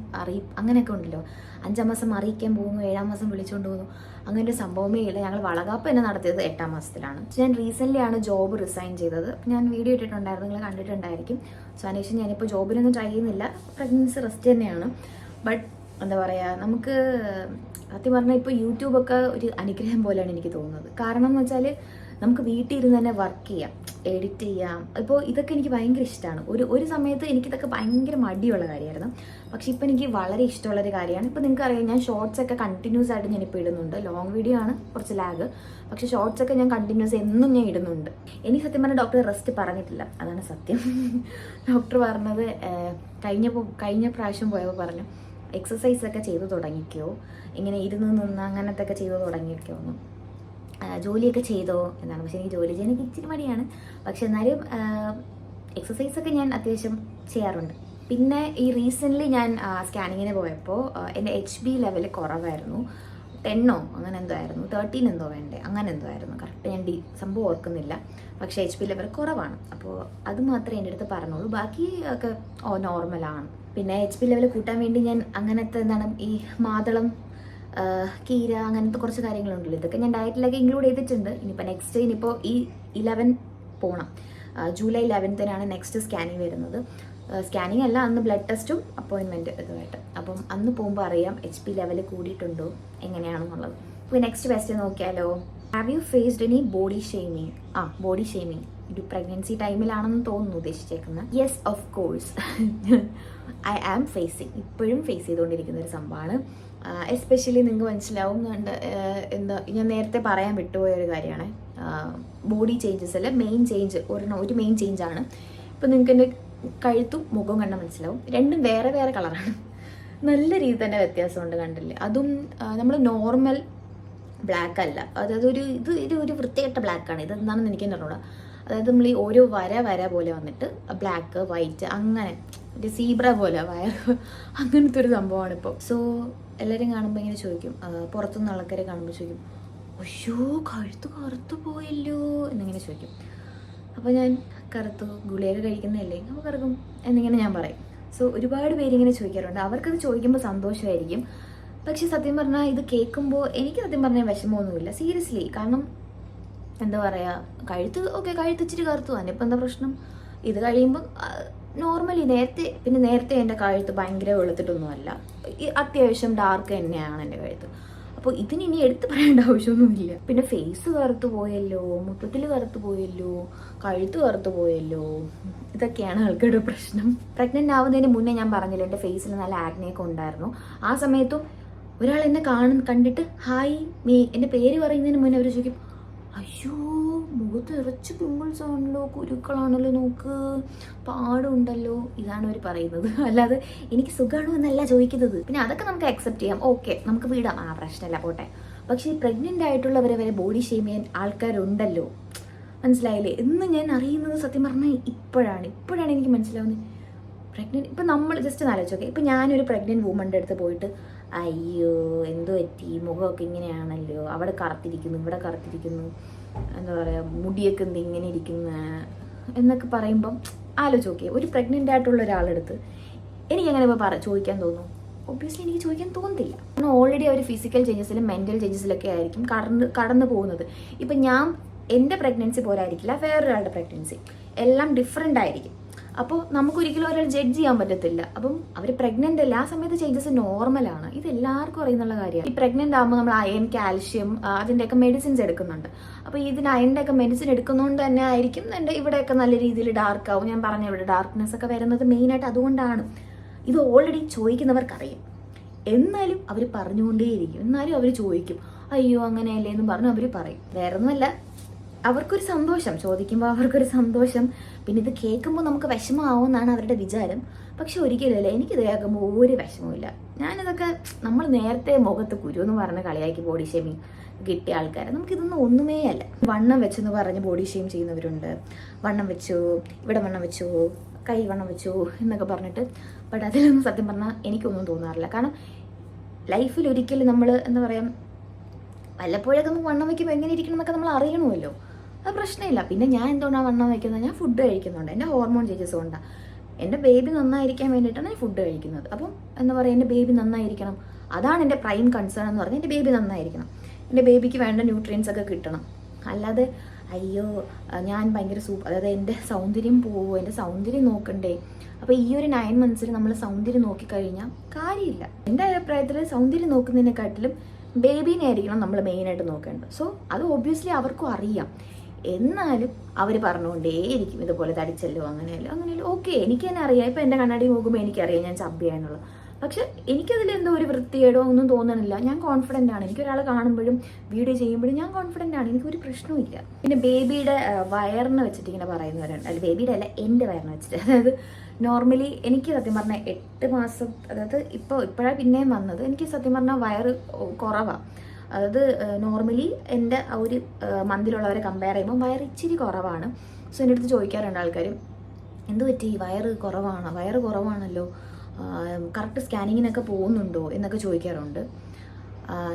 അങ്ങനെയൊക്കെ ഉണ്ടല്ലോ. 5-ാം മാസം അറിയിക്കാൻ പോകുന്നു, 7-ാം മാസം വിളിച്ചുകൊണ്ട് പോകുന്നു, അങ്ങനെ ഒരു സംഭവമേ ഇല്ല. ഞങ്ങൾ വളകാപ്പ് തന്നെ നടത്തിയത് 8-ാം മാസത്തിലാണ്. ഞാൻ റീസെൻ്റ്ലി ആണ് ജോബ് റിസൈൻ ചെയ്തത്. ഞാൻ വീഡിയോ ഇട്ടിട്ടുണ്ടായിരുന്നു, നിങ്ങൾ കണ്ടിട്ടുണ്ടായിരിക്കും. സോ അതിനുശേഷം ഞാനിപ്പോൾ ജോബിനൊന്നും ട്രൈ ചെയ്യുന്നില്ല, പ്രഗ്നൻസി റെസ്റ്റ് തന്നെയാണ്. ബട്ട് എന്താ പറയുക, നമുക്ക് സത്യം പറഞ്ഞാൽ ഇപ്പോൾ യൂട്യൂബൊക്കെ ഒരു അനുഗ്രഹം പോലെയാണ് എനിക്ക് തോന്നുന്നത്. കാരണം എന്ന് വെച്ചാൽ നമുക്ക് വീട്ടിൽ ഇരുന്ന് തന്നെ വർക്ക് ചെയ്യാം, എഡിറ്റ് ചെയ്യാം. ഇപ്പോൾ ഇതൊക്കെ എനിക്ക് ഭയങ്കര ഇഷ്ടമാണ്. ഒരു സമയത്ത് എനിക്കിതൊക്കെ ഭയങ്കര മടിയുള്ള കാര്യമായിരുന്നു. പക്ഷേ ഇപ്പോൾ എനിക്ക് വളരെ ഇഷ്ടമുള്ളൊരു കാര്യമാണ്. ഇപ്പോൾ നിങ്ങൾക്ക് അറിയാം, ഞാൻ ഷോർട്സ് ഒക്കെ കണ്ടിന്യൂസ് ആയിട്ട് ഞാനിപ്പോൾ ഇടുന്നുണ്ട്. ലോങ് വീഡിയോ ആണ് കുറച്ച് ലാഗ്, പക്ഷേ ഷോർട്സ് ഒക്കെ ഞാൻ കണ്ടിന്യൂസ് എന്നും ഞാൻ ഇടുന്നുണ്ട്. എനിക്ക് സത്യം പറഞ്ഞാൽ ഡോക്ടർ റെസ്റ്റ് പറഞ്ഞിട്ടില്ല, അതാണ് സത്യം. ഡോക്ടർ പറഞ്ഞത് കഴിഞ്ഞ പ്രാവശ്യം പോയപ്പോൾ പറഞ്ഞു എക്സസൈസ് ഒക്കെ ചെയ്ത് തുടങ്ങിക്കോ, ഇങ്ങനെ ഇരുന്ന് നിന്ന് അങ്ങനത്തെ ഒക്കെ ചെയ്ത് തുടങ്ങിക്കോ എന്ന്. ജോലിയൊക്കെ ചെയ്തോ എന്നാണ്. പക്ഷേ എനിക്ക് ജോലി ചെയ്യാൻ എനിക്ക് ഇച്ചിരി മടിയാണ്. പക്ഷെ എന്നാലും എക്സസൈസൊക്കെ ഞാൻ അത്യാവശ്യം ചെയ്യാറുണ്ട്. പിന്നെ ഈ റീസെൻ്റ്ലി ഞാൻ സ്കാനിങ്ങിന് പോയപ്പോൾ എൻ്റെ HB ലെവൽ കുറവായിരുന്നു. 10 അങ്ങനെ എന്തോ ആയിരുന്നു, 13 എന്തോ വേണ്ടേ, അങ്ങനെ എന്തോ ആയിരുന്നു. കറക്റ്റ് ഞാൻ സംഭവം ഓർക്കുന്നില്ല. പക്ഷേ HB ലെവൽ കുറവാണ്. അപ്പോൾ അത് മാത്രമേ എൻ്റെ അടുത്ത് പറഞ്ഞുള്ളൂ, ബാക്കി ഒക്കെ നോർമലാണ്. പിന്നെ HB ലെവൽ കൂട്ടാൻ വേണ്ടി ഞാൻ അങ്ങനത്തെ ഈ മാതളം, കീര, അങ്ങനത്തെ കുറച്ച് കാര്യങ്ങളുണ്ടല്ലോ, ഇതൊക്കെ ഞാൻ ഡയറ്റിലൊക്കെ ഇൻക്ലൂഡ് ചെയ്തിട്ടുണ്ട്. ഇനിയിപ്പോൾ ഈ 11 പോകണം. ജൂലൈ 11 നെക്സ്റ്റ് സ്കാനിങ് വരുന്നത്. സ്കാനിങ് അല്ല, അന്ന് ബ്ലഡ് ടെസ്റ്റും അപ്പോയിൻമെൻറ്റ് ഇതുമായിട്ട്. അപ്പം അന്ന് പോകുമ്പോൾ അറിയാം HB ലെവൽ കൂടിയിട്ടുണ്ടോ എങ്ങനെയാണെന്നുള്ളത്. ഇപ്പോൾ നെക്സ്റ്റ് ക്വസ്റ്റ്യൻ നോക്കിയാലോ. Have you faced any body shaming? Body shaming ഒരു പ്രഗ്നൻസി ടൈമിലാണെന്ന് തോന്നുന്നു ഉദ്ദേശിച്ചേക്കുന്നത്. Yes, of course I am facing, ഇപ്പോഴും ഫേസ് ചെയ്തുകൊണ്ടിരിക്കുന്ന ഒരു സംഭവമാണ്. എസ്പെഷ്യലി നിങ്ങൾക്ക് മനസ്സിലാവും, ഞാൻ നേരത്തെ പറയാൻ വിട്ടുപോയ ഒരു കാര്യമാണ് ബോഡി ചേഞ്ചസിൽ മെയിൻ ചേഞ്ച്. ഒരു മെയിൻ ചേഞ്ചാണ്. ഇപ്പം നിങ്ങൾക്ക് എൻ്റെ കഴുത്തും മുഖവും കണ്ടാൽ മനസ്സിലാവും, രണ്ടും വേറെ വേറെ കളറാണ്. നല്ല രീതിയിൽ തന്നെ വ്യത്യാസമുണ്ട്, കണ്ടില്ലേ? അതും നമ്മൾ നോർമൽ ബ്ലാക്ക് അല്ല, അതായത് ഒരു വൃത്തികെട്ട ബ്ലാക്കാണ്. ഇതെന്താണെന്ന് എനിക്ക് അറിഞ്ഞൂടാ. അതായത് നമ്മൾ ഈ ഓരോ വര പോലെ വന്നിട്ട് ബ്ലാക്ക് വൈറ്റ് അങ്ങനെ ഒരു സീബ്ര പോലെ അങ്ങനത്തെ ഒരു സംഭവമാണ് ഇപ്പോൾ. സോ എല്ലാവരും കാണുമ്പോൾ ഇങ്ങനെ ചോദിക്കും, പുറത്തുനിന്ന് ആൾക്കാരെ കാണുമ്പോൾ ചോദിക്കും, അയ്യോ കറുത്തു പോയല്ലോ എന്നിങ്ങനെ ചോദിക്കും. അപ്പോൾ ഞാൻ ഗുളിയൊക്കെ കഴിക്കുന്നതല്ലേ, അപ്പോൾ കറക്കും എന്നിങ്ങനെ ഞാൻ പറയും. സോ ഒരുപാട് പേരിങ്ങനെ ചോദിക്കാറുണ്ട്. അവർക്കത് ചോദിക്കുമ്പോൾ സന്തോഷമായിരിക്കും. പക്ഷെ സത്യം പറഞ്ഞാൽ ഇത് കേൾക്കുമ്പോൾ എനിക്ക് സത്യം പറഞ്ഞാൽ വിഷമമൊന്നുമില്ല, സീരിയസ്ലി. കാരണം എന്താ പറയുക, കഴുത്ത് ഇച്ചിരി കറുത്തു തന്നെ, ഇപ്പം എന്താ പ്രശ്നം? ഇത് കഴിയുമ്പോൾ നോർമലി നേരത്തെ എൻ്റെ കഴുത്ത് ഭയങ്കര വെളുത്തിട്ടൊന്നുമല്ല, അത്യാവശ്യം ഡാർക്ക് തന്നെയാണ് എൻ്റെ കഴുത്ത്. അപ്പോൾ ഇതിനി എടുത്ത് പറയേണ്ട ആവശ്യമൊന്നുമില്ല. പിന്നെ ഫേസ് കറുത്തു പോയല്ലോ, മൊത്തത്തിൽ കറുത്തു പോയല്ലോ, കഴുത്ത് കറുത്തു പോയല്ലോ, ഇതൊക്കെയാണ് ആൾക്കാരുടെ പ്രശ്നം. പ്രഗ്നൻ്റ് ആവുന്നതിന് മുന്നേ ഞാൻ പറഞ്ഞില്ല, എൻ്റെ ഫേസിൽ നല്ല ആക്നെയൊക്കെ ഉണ്ടായിരുന്നു. ആ സമയത്തും ഒരാൾ എന്നെ കണ്ടിട്ട് ഹായ് എൻ്റെ പേര് പറയുന്നതിന് മുന്നേ അവർ ചോദിക്കും, അയ്യോ മുഖത്ത് ഇറച്ച് പിമ്പിൾസ് ആണല്ലോ, കുരുക്കളാണല്ലോ, നോക്ക് പാടുണ്ടല്ലോ, ഇതാണ് അവർ പറയുന്നത്. അല്ലാതെ എനിക്ക് സുഖമാണോ എന്നല്ല ചോദിക്കുന്നത്. പിന്നെ അതൊക്കെ നമുക്ക് അക്സെപ്റ്റ് ചെയ്യാം, ഓക്കെ നമുക്ക് വിടാം, പ്രശ്നമല്ല പോട്ടെ. പക്ഷേ ഈ പ്രഗ്നൻ്റ് ആയിട്ടുള്ളവരെ വരെ ബോഡി ഷെയിം ചെയ്യാൻ ആൾക്കാരുണ്ടല്ലോ, മനസ്സിലായില്ലേ എന്ന് ഞാൻ അറിയുന്നത് സത്യം പറഞ്ഞാൽ ഇപ്പോഴാണ് എനിക്ക് മനസ്സിലാവുന്നത്. പ്രഗ്നൻറ്റ് ഇപ്പം നമ്മൾ ജസ്റ്റ് ആലോചിച്ചോക്കെ, ഇപ്പം ഞാനൊരു പ്രഗ്നൻറ്റ് വുമൻ്റെ അടുത്ത് പോയിട്ട് അയ്യോ എന്തു പറ്റി, മുഖമൊക്കെ ഇങ്ങനെയാണല്ലോ, അവിടെ കറുത്തിരിക്കുന്നു, ഇവിടെ കറുത്തിരിക്കുന്നു, എന്താ പറയുക മുടിയൊക്കെ ഇങ്ങനെ ഇരിക്കുന്ന എന്നൊക്കെ പറയുമ്പം ആലോചിച്ചോക്കെ, ഒരു പ്രഗ്നൻ്റ് ആയിട്ടുള്ള ഒരാളെടുത്ത് എനിക്കങ്ങനെ ഇപ്പോൾ ചോദിക്കാൻ തോന്നും? ഒബ്വിയസ്ലി എനിക്ക് ചോദിക്കാൻ തോന്നുന്നില്ല. കാരണം ഓൾറെഡി അവർ ഫിസിക്കൽ ചേഞ്ചസിലും മെൻ്റൽ ചേഞ്ചസിലൊക്കെ ആയിരിക്കും കടന്നു പോകുന്നത്. ഇപ്പം എൻ്റെ പ്രഗ്നൻസി പോലെ ആയിരിക്കില്ല വേറൊരാളുടെ പ്രഗ്നൻസി, എല്ലാം ഡിഫറെൻ്റ് ആയിരിക്കും. അപ്പോൾ നമുക്കൊരിക്കലും ഒരാൾ ജഡ്ജ് ചെയ്യാൻ പറ്റത്തില്ല. അപ്പം അവർ പ്രഗ്നൻ്റ് അല്ല, ആ സമയത്ത് ചേഞ്ചസ് നോർമലാണ്, ഇത് എല്ലാവർക്കും അറിയുന്നുള്ള കാര്യമാണ്. ഈ പ്രഗ്നൻ്റ് ആകുമ്പോൾ നമ്മൾ അയൺ, കാൽഷ്യം അതിൻ്റെയൊക്കെ മെഡിസിൻസ് എടുക്കുന്നുണ്ട്. അപ്പോൾ ഇതിന് അയണിൻ്റെയൊക്കെ മെഡിസിൻ എടുക്കുന്നതുകൊണ്ട് തന്നെ ആയിരിക്കും എൻ്റെ ഇവിടെയൊക്കെ നല്ല രീതിയിൽ ഡാർക്ക് ആവും. ഞാൻ പറഞ്ഞ ഇവിടെ ഡാർക്ക്നെസ് ഒക്കെ വരുന്നത് മെയിനായിട്ട് അതുകൊണ്ടാണ്. ഇത് ഓൾറെഡി ചോദിക്കുന്നവർക്കറിയാം, എന്നാലും അവർ പറഞ്ഞുകൊണ്ടേയിരിക്കും. എന്നാലും അവർ ചോദിക്കും, അയ്യോ അങ്ങനെയല്ലേ എന്ന് പറഞ്ഞു അവർ പറയും. വേറൊന്നുമല്ല, അവർക്കൊരു സന്തോഷം, ചോദിക്കുമ്പോൾ അവർക്കൊരു സന്തോഷം. പിന്നെ ഇത് കേൾക്കുമ്പോൾ നമുക്ക് വിഷമമാവുമെന്നാണ് അവരുടെ വിചാരം. പക്ഷെ ഒരിക്കലല്ലേ, എനിക്കിത് കേൾക്കുമ്പോൾ ഒരു വിഷമമില്ല. ഞാനിതൊക്കെ നമ്മൾ നേരത്തെ മുഖത്ത് കുരു എന്ന് പറഞ്ഞ് കളിയാക്കി ബോഡി ഷേമിങ് കിട്ടിയ ആൾക്കാരെ, നമുക്കിതൊന്നും ഒന്നുമേ അല്ല. വണ്ണം വെച്ചെന്ന് പറഞ്ഞ് ബോഡി ഷെയിം ചെയ്യുന്നവരുണ്ട്. വണ്ണം വെച്ചു, ഇവിടെ വണ്ണം വെച്ചു, കൈ വണ്ണം വെച്ചു എന്നൊക്കെ പറഞ്ഞിട്ട്. ബട്ട് അതിലൊന്നും സത്യം പറഞ്ഞാൽ എനിക്കൊന്നും തോന്നാറില്ല. കാരണം ലൈഫിൽ ഒരിക്കലും നമ്മൾ എന്താ പറയുക, വല്ലപ്പോഴൊക്കെ നമുക്ക് വണ്ണം വയ്ക്കുമ്പോൾ എങ്ങനെ ഇരിക്കണം എന്നൊക്കെ നമ്മൾ അറിയണമല്ലോ. അത് പ്രശ്നമില്ല. പിന്നെ ഞാൻ എന്തുകൊണ്ടാണ് വണ്ണം വയ്ക്കുന്നത്? ഞാൻ ഫുഡ് കഴിക്കുന്നുണ്ട്, എൻ്റെ ഹോർമോൺ ചേഞ്ചസ് കൊണ്ടാണ്. എൻ്റെ ബേബി നന്നായിരിക്കാൻ വേണ്ടിയിട്ടാണ് ഞാൻ ഫുഡ് കഴിക്കുന്നത്. അപ്പം എന്താ പറയുക, എൻ്റെ ബേബി നന്നായിരിക്കണം, അതാണ് എൻ്റെ പ്രൈം കൺസേൺ എന്ന് പറഞ്ഞാൽ എൻ്റെ ബേബി നന്നായിരിക്കണം, എൻ്റെ ബേബിക്ക് വേണ്ട ന്യൂട്രിയൻസ് ഒക്കെ കിട്ടണം. അല്ലാതെ അയ്യോ ഞാൻ ഭയങ്കര അതായത് എൻ്റെ സൗന്ദര്യം പോവുമോ, എൻ്റെ സൗന്ദര്യം നോക്കണ്ടേ. അപ്പോൾ ഈ ഒരു 9 months നമ്മൾ സൗന്ദര്യം നോക്കിക്കഴിഞ്ഞാൽ കാര്യമില്ല. എൻ്റെ അഭിപ്രായത്തിൽ സൗന്ദര്യം നോക്കുന്നതിനെക്കാട്ടിലും ബേബീനെ ആയിരിക്കണം നമ്മൾ മെയിനായിട്ട് നോക്കേണ്ടത്. സോ അത് ഒബ്വിയസ്ലി അവർക്കും അറിയാം. എന്നാലും അവർ പറഞ്ഞുകൊണ്ടേയിരിക്കും ഇതുപോലെ തടിച്ചല്ലോ അങ്ങനെയല്ലോ. ഓക്കെ, എനിക്ക് തന്നെ അറിയാം. ഇപ്പം എൻ്റെ കണ്ണാടി നോക്കുമ്പോൾ എനിക്കറിയാം ഞാൻ ചബ്ബിയാന്നുള്ളത്. പക്ഷെ എനിക്കതിൽ എന്തോ ഒരു വൃത്തികേടോ ഒന്നും തോന്നണില്ല. ഞാൻ കോൺഫിഡൻ്റ് ആണ്. എനിക്കൊരാൾ കാണുമ്പോഴും വീഡിയോ ചെയ്യുമ്പോഴും ഞാൻ കോൺഫിഡൻ്റ് ആണ്. എനിക്കൊരു പ്രശ്നവുമില്ല. പിന്നെ ബേബിയുടെ വയറിന് വെച്ചിട്ട് ഇങ്ങനെ പറയുന്നവരുണ്ട്. അല്ല, ബേബിയുടെ അല്ല, എൻ്റെ വയറിന് വെച്ചിട്ട്. അതായത് നോർമലി എനിക്ക് സത്യം പറഞ്ഞാൽ 8 മാസം, അതായത് ഇപ്പോഴാണ് പിന്നെയും വന്നത്. എനിക്ക് സത്യം പറഞ്ഞാൽ വയറ് കുറവാണ്. അതായത് നോർമലി എൻ്റെ ആ ഒരു മന്തിലുള്ളവരെ കമ്പയർ ചെയ്യുമ്പോൾ വയറ് ഇച്ചിരി കുറവാണ്. സോ എൻ്റെ അടുത്ത് ചോദിക്കാറുണ്ട് ആൾക്കാർ, എന്ത് പറ്റി വയറ് കുറവാണല്ലോ, കറക്റ്റ് സ്കാനിങ്ങിനൊക്കെ പോകുന്നുണ്ടോ എന്നൊക്കെ ചോദിക്കാറുണ്ട്.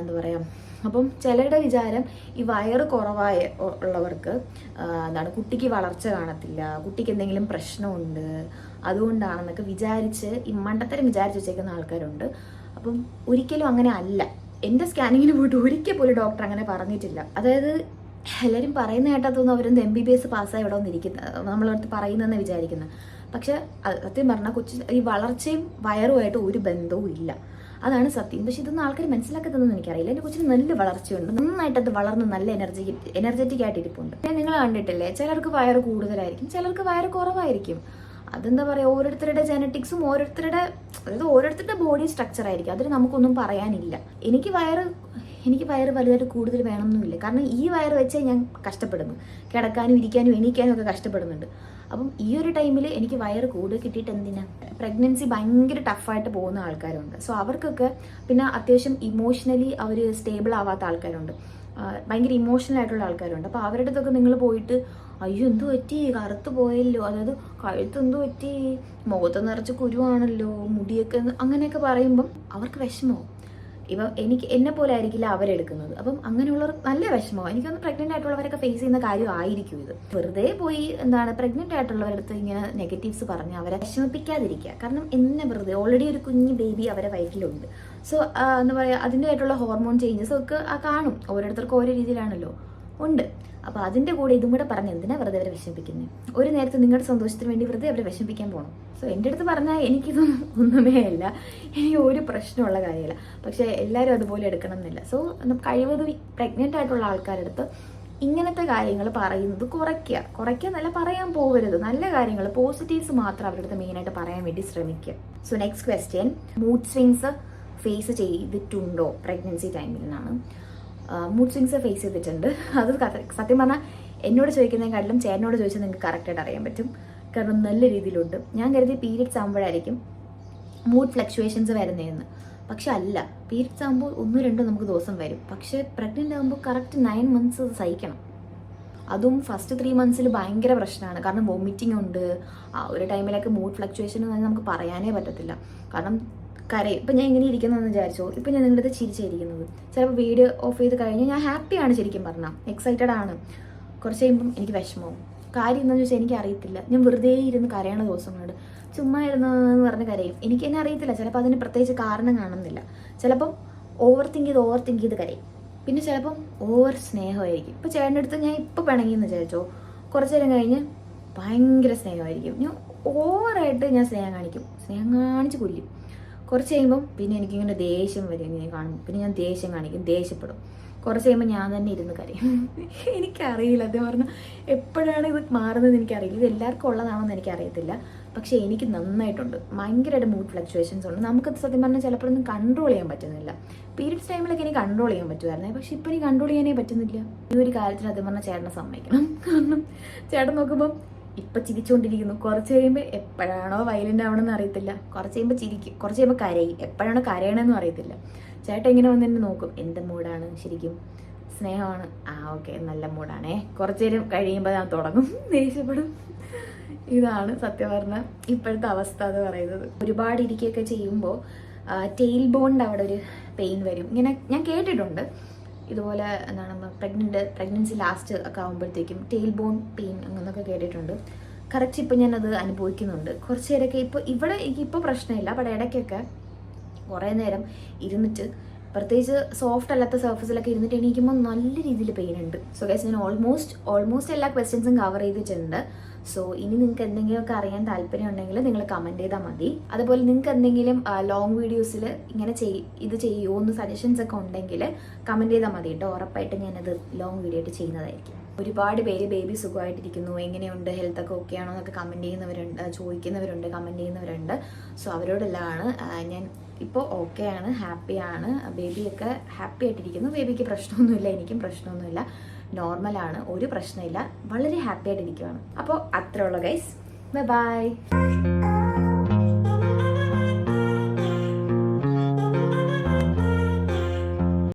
എന്താ പറയുക, അപ്പം ചിലരുടെ വിചാരം ഈ വയറ് ഉള്ളവർക്ക് എന്താണ് കുട്ടിക്ക് വളർച്ച കാണത്തില്ല, കുട്ടിക്ക് എന്തെങ്കിലും പ്രശ്നമുണ്ട്, അതുകൊണ്ടാണെന്നൊക്കെ വിചാരിച്ച് ഈ മണ്ടത്തരം വിചാരിച്ച് വെച്ചേക്കുന്ന ആൾക്കാരുണ്ട്. അപ്പം ഒരിക്കലും അങ്ങനെ അല്ല. എൻ്റെ സ്കാനിങ്ങിന് പോയിട്ട് ഒരിക്കൽ പോലും ഡോക്ടർ അങ്ങനെ പറഞ്ഞിട്ടില്ല. അതായത് എല്ലാവരും പറയുന്ന കേട്ടാത്തൊന്നും അവരെന്ത് MBBS പാസ്സായി ഇവിടെ വന്നിരിക്കുന്നത് നമ്മളടുത്ത് പറയുന്നതെന്ന് വിചാരിക്കുന്നത്. പക്ഷെ സത്യം പറഞ്ഞാൽ ഈ വളർച്ചയും വയറുമായിട്ട് ഒരു ബന്ധവും ഇല്ല, അതാണ് സത്യം. പക്ഷെ ഇതൊന്നും ആൾക്കാർ മനസ്സിലാക്കുന്നതെന്ന് എനിക്കറിയില്ല. എൻ്റെ കൊച്ചിന് നല്ല വളർച്ചയുണ്ട്, നന്നായിട്ട് അത് വളർന്ന് നല്ല എനർജറ്റിക് ആയിട്ട് ഇരിപ്പുണ്ട്. ഞാൻ നിങ്ങൾ കണ്ടിട്ടില്ലേ, ചിലർക്ക് വയറ് കൂടുതലായിരിക്കും, ചിലർക്ക് വയറ് കുറവായിരിക്കും. അതെന്താ പറയുക, ഓരോരുത്തരുടെ ജനറ്റിക്സും ഓരോരുത്തരുടെ ബോഡി സ്ട്രക്ചർ ആയിരിക്കും. അതിൽ നമുക്കൊന്നും പറയാനില്ല. എനിക്ക് വയറ് വലുതായിട്ട് കൂടുതൽ വേണമെന്നില്ല. കാരണം ഈ വയറ് വെച്ചേ ഞാൻ കഷ്ടപ്പെടുന്നു, കിടക്കാനും ഇരിക്കാനും എണീക്കാനും ഒക്കെ കഷ്ടപ്പെടുന്നുണ്ട്. അപ്പം ഈ ഒരു ടൈമിൽ എനിക്ക് വയറ് കൂടുതൽ കിട്ടിയിട്ട് എന്തിനാ? പ്രഗ്നൻസി ഭയങ്കര ടഫായിട്ട് പോകുന്ന ആൾക്കാരുണ്ട്. സോ അവർക്കൊക്കെ, പിന്നെ അത്യാവശ്യം ഇമോഷണലി അവർ സ്റ്റേബിൾ ആവാത്ത ആൾക്കാരുണ്ട്, ഭയങ്കര ഇമോഷണൽ ആയിട്ടുള്ള ആൾക്കാരുണ്ട്. അപ്പോൾ അവരുടെ അടുത്തൊക്കെ നിങ്ങൾ പോയിട്ട് അയ്യോ എന്തു പറ്റി, കറുത്ത് പോയല്ലോ, അതായത് കഴുത്ത് എന്തു പറ്റി, മുഖത്ത് നിറച്ച് കുരുവാണല്ലോ, മുടിയൊക്കെ, അങ്ങനെയൊക്കെ പറയുമ്പം അവർക്ക് വിഷമവും. ഇപ്പം എന്നെ പോലെ ആയിരിക്കില്ല അവരെടുക്കുന്നത്. അപ്പം അങ്ങനെയുള്ളവർ നല്ല വിഷമവും. എനിക്കൊന്ന് പ്രഗ്നൻ്റ് ആയിട്ടുള്ളവരൊക്കെ ഫേസ് ചെയ്യുന്ന കാര്യം ആയിരിക്കും ഇത്. വെറുതെ പോയി പ്രഗ്നൻ്റ് ആയിട്ടുള്ളവരുടെ അടുത്ത് ഇങ്ങനെ നെഗറ്റീവ്സ് പറഞ്ഞ് അവരെ വിഷമിപ്പിക്കാതിരിക്കുക. കാരണം എന്നെ വെറുതെ ഓൾറെഡി ഒരു കുഞ്ഞ് ബേബി അവരെ വയറ്റിലുണ്ട്. സോ എന്താ പറയുക, അതിൻ്റെ ആയിട്ടുള്ള ഹോർമോൺ ചേഞ്ചസ് ഒക്കെ കാണും. ഓരോരുത്തർക്കും ഓരോ രീതിയിലാണല്ലോ ഉണ്ട്. അപ്പോൾ അതിൻ്റെ കൂടെ ഇതും കൂടെ പറഞ്ഞ് എന്തിനാ വെറുതെ അവരെ വിഷമിപ്പിക്കുന്നത്? ഒരു നേരത്തെ നിങ്ങളുടെ സന്തോഷത്തിന് വേണ്ടി വെറുതെ അവരെ വിഷമിപ്പിക്കാൻ പോകണം. സോ എൻ്റെ അടുത്ത് പറഞ്ഞാൽ എനിക്കിതൊന്നും ഒന്നുമേ അല്ല, എനിക്ക് ഒരു പ്രശ്നമുള്ള കാര്യമില്ല. പക്ഷേ എല്ലാവരും അതുപോലെ എടുക്കണം എന്നില്ല. സോ കഴിവതും പ്രഗ്നൻ്റ് ആയിട്ടുള്ള ആൾക്കാരുടെ അടുത്ത് ഇങ്ങനത്തെ കാര്യങ്ങൾ പറയുന്നത് കുറയ്ക്കുക എന്നല്ല, പറയാൻ പോകരുത്. നല്ല കാര്യങ്ങൾ, പോസിറ്റീവ്സ് മാത്രം അവരുടെ അടുത്ത് മെയിനായിട്ട് പറയാൻ വേണ്ടി ശ്രമിക്കുക. So next question, mood swings face ചെയ്തിട്ടുണ്ടോ പ്രഗ്നൻസി ടൈമിൽ എന്നാണ്. മൂഡ് സ്വിങ്സ് ഫേസ് ചെയ്തിട്ടുണ്ട്. അത് സത്യം പറഞ്ഞാൽ എന്നോട് ചോദിക്കുന്നതിനെക്കാട്ടിലും ചേട്ടനോട് ചോദിച്ചാൽ നിങ്ങൾക്ക് കറക്റ്റായിട്ട് അറിയാൻ പറ്റും. കാരണം നല്ല രീതിയിലുണ്ട്. ഞാൻ കരുതി പീരിയഡ്സ് ആകുമ്പോഴായിരിക്കും മൂഡ് ഫ്ലക്ച്വേഷൻസ് വരുന്നതെന്ന്. പക്ഷെ അല്ല, പീരിയഡ്സ് ആകുമ്പോൾ 1-2 നമുക്ക് ദിവസം വരും. പക്ഷെ പ്രഗ്നൻ്റ് ആകുമ്പോൾ കറക്റ്റ് 9 months സഹിക്കണം. അതും ഫസ്റ്റ് 3 months ഭയങ്കര പ്രശ്നമാണ്. കാരണം വോമിറ്റിംഗ് ഉണ്ട്. ആ ഒരു ടൈമിലൊക്കെ മൂഡ് ഫ്ലക്ച്വേഷൻ എന്ന് പറഞ്ഞാൽ നമുക്ക് പറയാനേ പറ്റത്തില്ല. കാരണം കരയും. ഇപ്പം ഞാൻ ഇങ്ങനെ ഇരിക്കുന്നതെന്ന് വിചാരിച്ചോ, ഇപ്പം ഞാൻ നിങ്ങളുടെ അടുത്ത് ചിരിച്ചിരിക്കുന്നത്, ചിലപ്പോൾ വീഡിയോ ഓഫ് ചെയ്ത് കഴിഞ്ഞാൽ ഞാൻ ഹാപ്പിയാണ്, ശരിക്കും പറഞ്ഞാൽ എക്സൈറ്റഡ് ആണ്. കുറച്ച് കഴിയുമ്പം എനിക്ക് വിഷമവും. കാര്യം എന്താണെന്ന് ചോദിച്ചാൽ എനിക്ക് അറിയത്തില്ല. ഞാൻ വെറുതെ ഇരുന്ന് കരയണ ദിവസങ്ങളുണ്ട്. ചുമ്മാ ഇരുന്നെന്ന് പറഞ്ഞ് കരയും. എനിക്ക് തന്നെ അറിയത്തില്ല, ചിലപ്പോൾ അതിന് പ്രത്യേകിച്ച് കാരണം കാണുന്നില്ല. ചിലപ്പം ഓവർ തിങ്ക് ചെയ്ത് കരയും. പിന്നെ ചിലപ്പം ഓവർ സ്നേഹമായിരിക്കും. ഇപ്പോൾ ചേട്ടൻ്റെ അടുത്ത് ഞാൻ ഇപ്പോൾ പിണങ്ങിയെന്ന് വിചാരിച്ചോ, കുറച്ച് നേരം കഴിഞ്ഞ് ഭയങ്കര സ്നേഹമായിരിക്കും. ഞാൻ ഓവറായിട്ട് സ്നേഹം കാണിച്ച് കൊല്ലും. കുറച്ച് കഴിയുമ്പം പിന്നെ എനിക്കിങ്ങനെ ദേഷ്യം വരും. ഇങ്ങനെ കാണും, പിന്നെ ഞാൻ ദേഷ്യം കാണിക്കും, ദേഷ്യപ്പെടും. കുറച്ച് കഴിയുമ്പോൾ ഞാൻ തന്നെ ഇരുന്ന് കരയും. എനിക്കറിയില്ല, അതേ പറഞ്ഞാൽ എപ്പോഴാണ് ഇത് മാറുന്നത് എനിക്കറിയില്ല. ഇത് എല്ലാവർക്കും ഉള്ളതാണെന്ന് എനിക്കറിയത്തില്ല. പക്ഷേ എനിക്ക് നന്നായിട്ടുണ്ട്. ഭയങ്കരമായിട്ട് മൂഡ് ഫ്ലക്ച്വേഷൻസ് ഉണ്ട്. നമുക്കത് സത്യം പറഞ്ഞാൽ ചിലപ്പോഴൊന്നും കൺട്രോൾ ചെയ്യാൻ പറ്റുന്നില്ല. പീരിയഡ്സ് ടൈമിലൊക്കെ എനിക്ക് കൺട്രോൾ ചെയ്യാൻ പറ്റുമായിരുന്നേ, പക്ഷെ ഇപ്പം എനിക്ക് കൺട്രോൾ ചെയ്യാനേ പറ്റുന്നില്ല. ഈ ഒരു കാര്യത്തിൽ സത്യം പറഞ്ഞാൽ ചേട്ടനെ സമ്മതിക്കണം. കാരണം ചേട്ടൻ നോക്കുമ്പം ഇപ്പം ചിരിച്ചുകൊണ്ടിരിക്കുന്നു. കുറച്ച് കഴിയുമ്പോൾ എപ്പോഴാണോ വയലൻ്റ് ആവണമെന്ന് അറിയത്തില്ല. കുറച്ച് കഴിയുമ്പോൾ ചിരിക്കും, കുറച്ച് കഴിയുമ്പോൾ കരയും. എപ്പോഴാണോ കരയണമെന്നും അറിയത്തില്ല. ചേട്ടൻ ഇങ്ങനെ വന്ന് എന്നെ നോക്കും, എന്ത് മൂഡാണ്, ശരിക്കും സ്നേഹമാണ്, ഓക്കെ നല്ല മൂഡാണേ. കുറച്ച് നേരം കഴിയുമ്പോൾ ഞാൻ തുടങ്ങും ദേഷ്യപ്പെടും. ഇതാണ് സത്യം പറഞ്ഞാൽ ഇപ്പോഴത്തെ അവസ്ഥ എന്ന് പറയുന്നത്. ഒരുപാട് ഇരിക്കുകയൊക്കെ ചെയ്യുമ്പോൾ ടെയിൽ ബോണിൻ്റെ അവിടെ ഒരു പെയിൻ വരും. ഇങ്ങനെ ഞാൻ കേട്ടിട്ടുണ്ട്. ഇതുപോലെ പ്രഗ്നൻസി ലാസ്റ്റ് ഒക്കെ ആകുമ്പോഴത്തേക്കും ടെയിൽ ബോൺ പെയിൻ അങ്ങനെയൊക്കെ കേട്ടിട്ടുണ്ട്. കറക്റ്റ് ഇപ്പം ഞാനത് അനുഭവിക്കുന്നുണ്ട്. കുറച്ച് നേരമൊക്കെ ഇവിടെ എനിക്കിപ്പോൾ പ്രശ്നമില്ല, ബട്ട് ഇടയ്ക്കൊക്കെ കുറേ നേരം ഇരുന്നിട്ട്, പ്രത്യേകിച്ച് സോഫ്റ്റ് അല്ലാത്ത സർഫസിലൊക്കെ ഇരുന്നിട്ട് എണീക്കുമ്പോൾ നല്ല രീതിയിൽ പെയിൻ ഉണ്ട്. സോ ഗൈസ്, ഞാൻ ഓൾമോസ്റ്റ് എല്ലാ ക്വസ്റ്റ്യൻസും കവർ ചെയ്തിട്ടുണ്ട്. സോ ഇനി നിങ്ങൾക്ക് എന്തെങ്കിലുമൊക്കെ അറിയാൻ താല്പര്യം ഉണ്ടെങ്കിൽ നിങ്ങൾ കമൻറ്റ് ചെയ്താൽ മതി. അതുപോലെ നിങ്ങൾക്ക് എന്തെങ്കിലും ലോങ് വീഡിയോസിൽ ഇങ്ങനെ ഇത് ചെയ്യുമോ എന്ന് സജഷൻസ് ഒക്കെ ഉണ്ടെങ്കിൽ കമൻറ്റ് ചെയ്താൽ മതി കേട്ടോ. ഉറപ്പായിട്ട് ഞാനത് ലോങ് വീഡിയോ ആയിട്ട് ചെയ്യുന്നതായിരിക്കും. ഒരുപാട് പേര് ബേബി സുഖമായിട്ടിരിക്കുന്നു, എങ്ങനെയുണ്ട്, ഹെൽത്തൊക്കെ ഓക്കെ ആണോ എന്നൊക്കെ കമൻറ്റ് ചെയ്യുന്നവരുണ്ട്, ചോദിക്കുന്നവരുണ്ട്, കമൻറ്റ് ചെയ്യുന്നവരുണ്ട്. സോ അവരോടെല്ലാം ഞാൻ ഇപ്പോൾ ഓക്കെയാണ്, ഹാപ്പിയാണ്, ബേബിയൊക്കെ ഹാപ്പി ആയിട്ടിരിക്കുന്നു. ബേബിക്ക് പ്രശ്നമൊന്നുമില്ല, എനിക്കും പ്രശ്നമൊന്നുമില്ല, നോർമലാണ്, ഒരു പ്രശ്നമില്ല, വളരെ ഹാപ്പി ആയിട്ടിരിക്കുകയാണ്. അപ്പോൾ അത്രേ ഉള്ളൂ ഗൈസ്, ബൈ.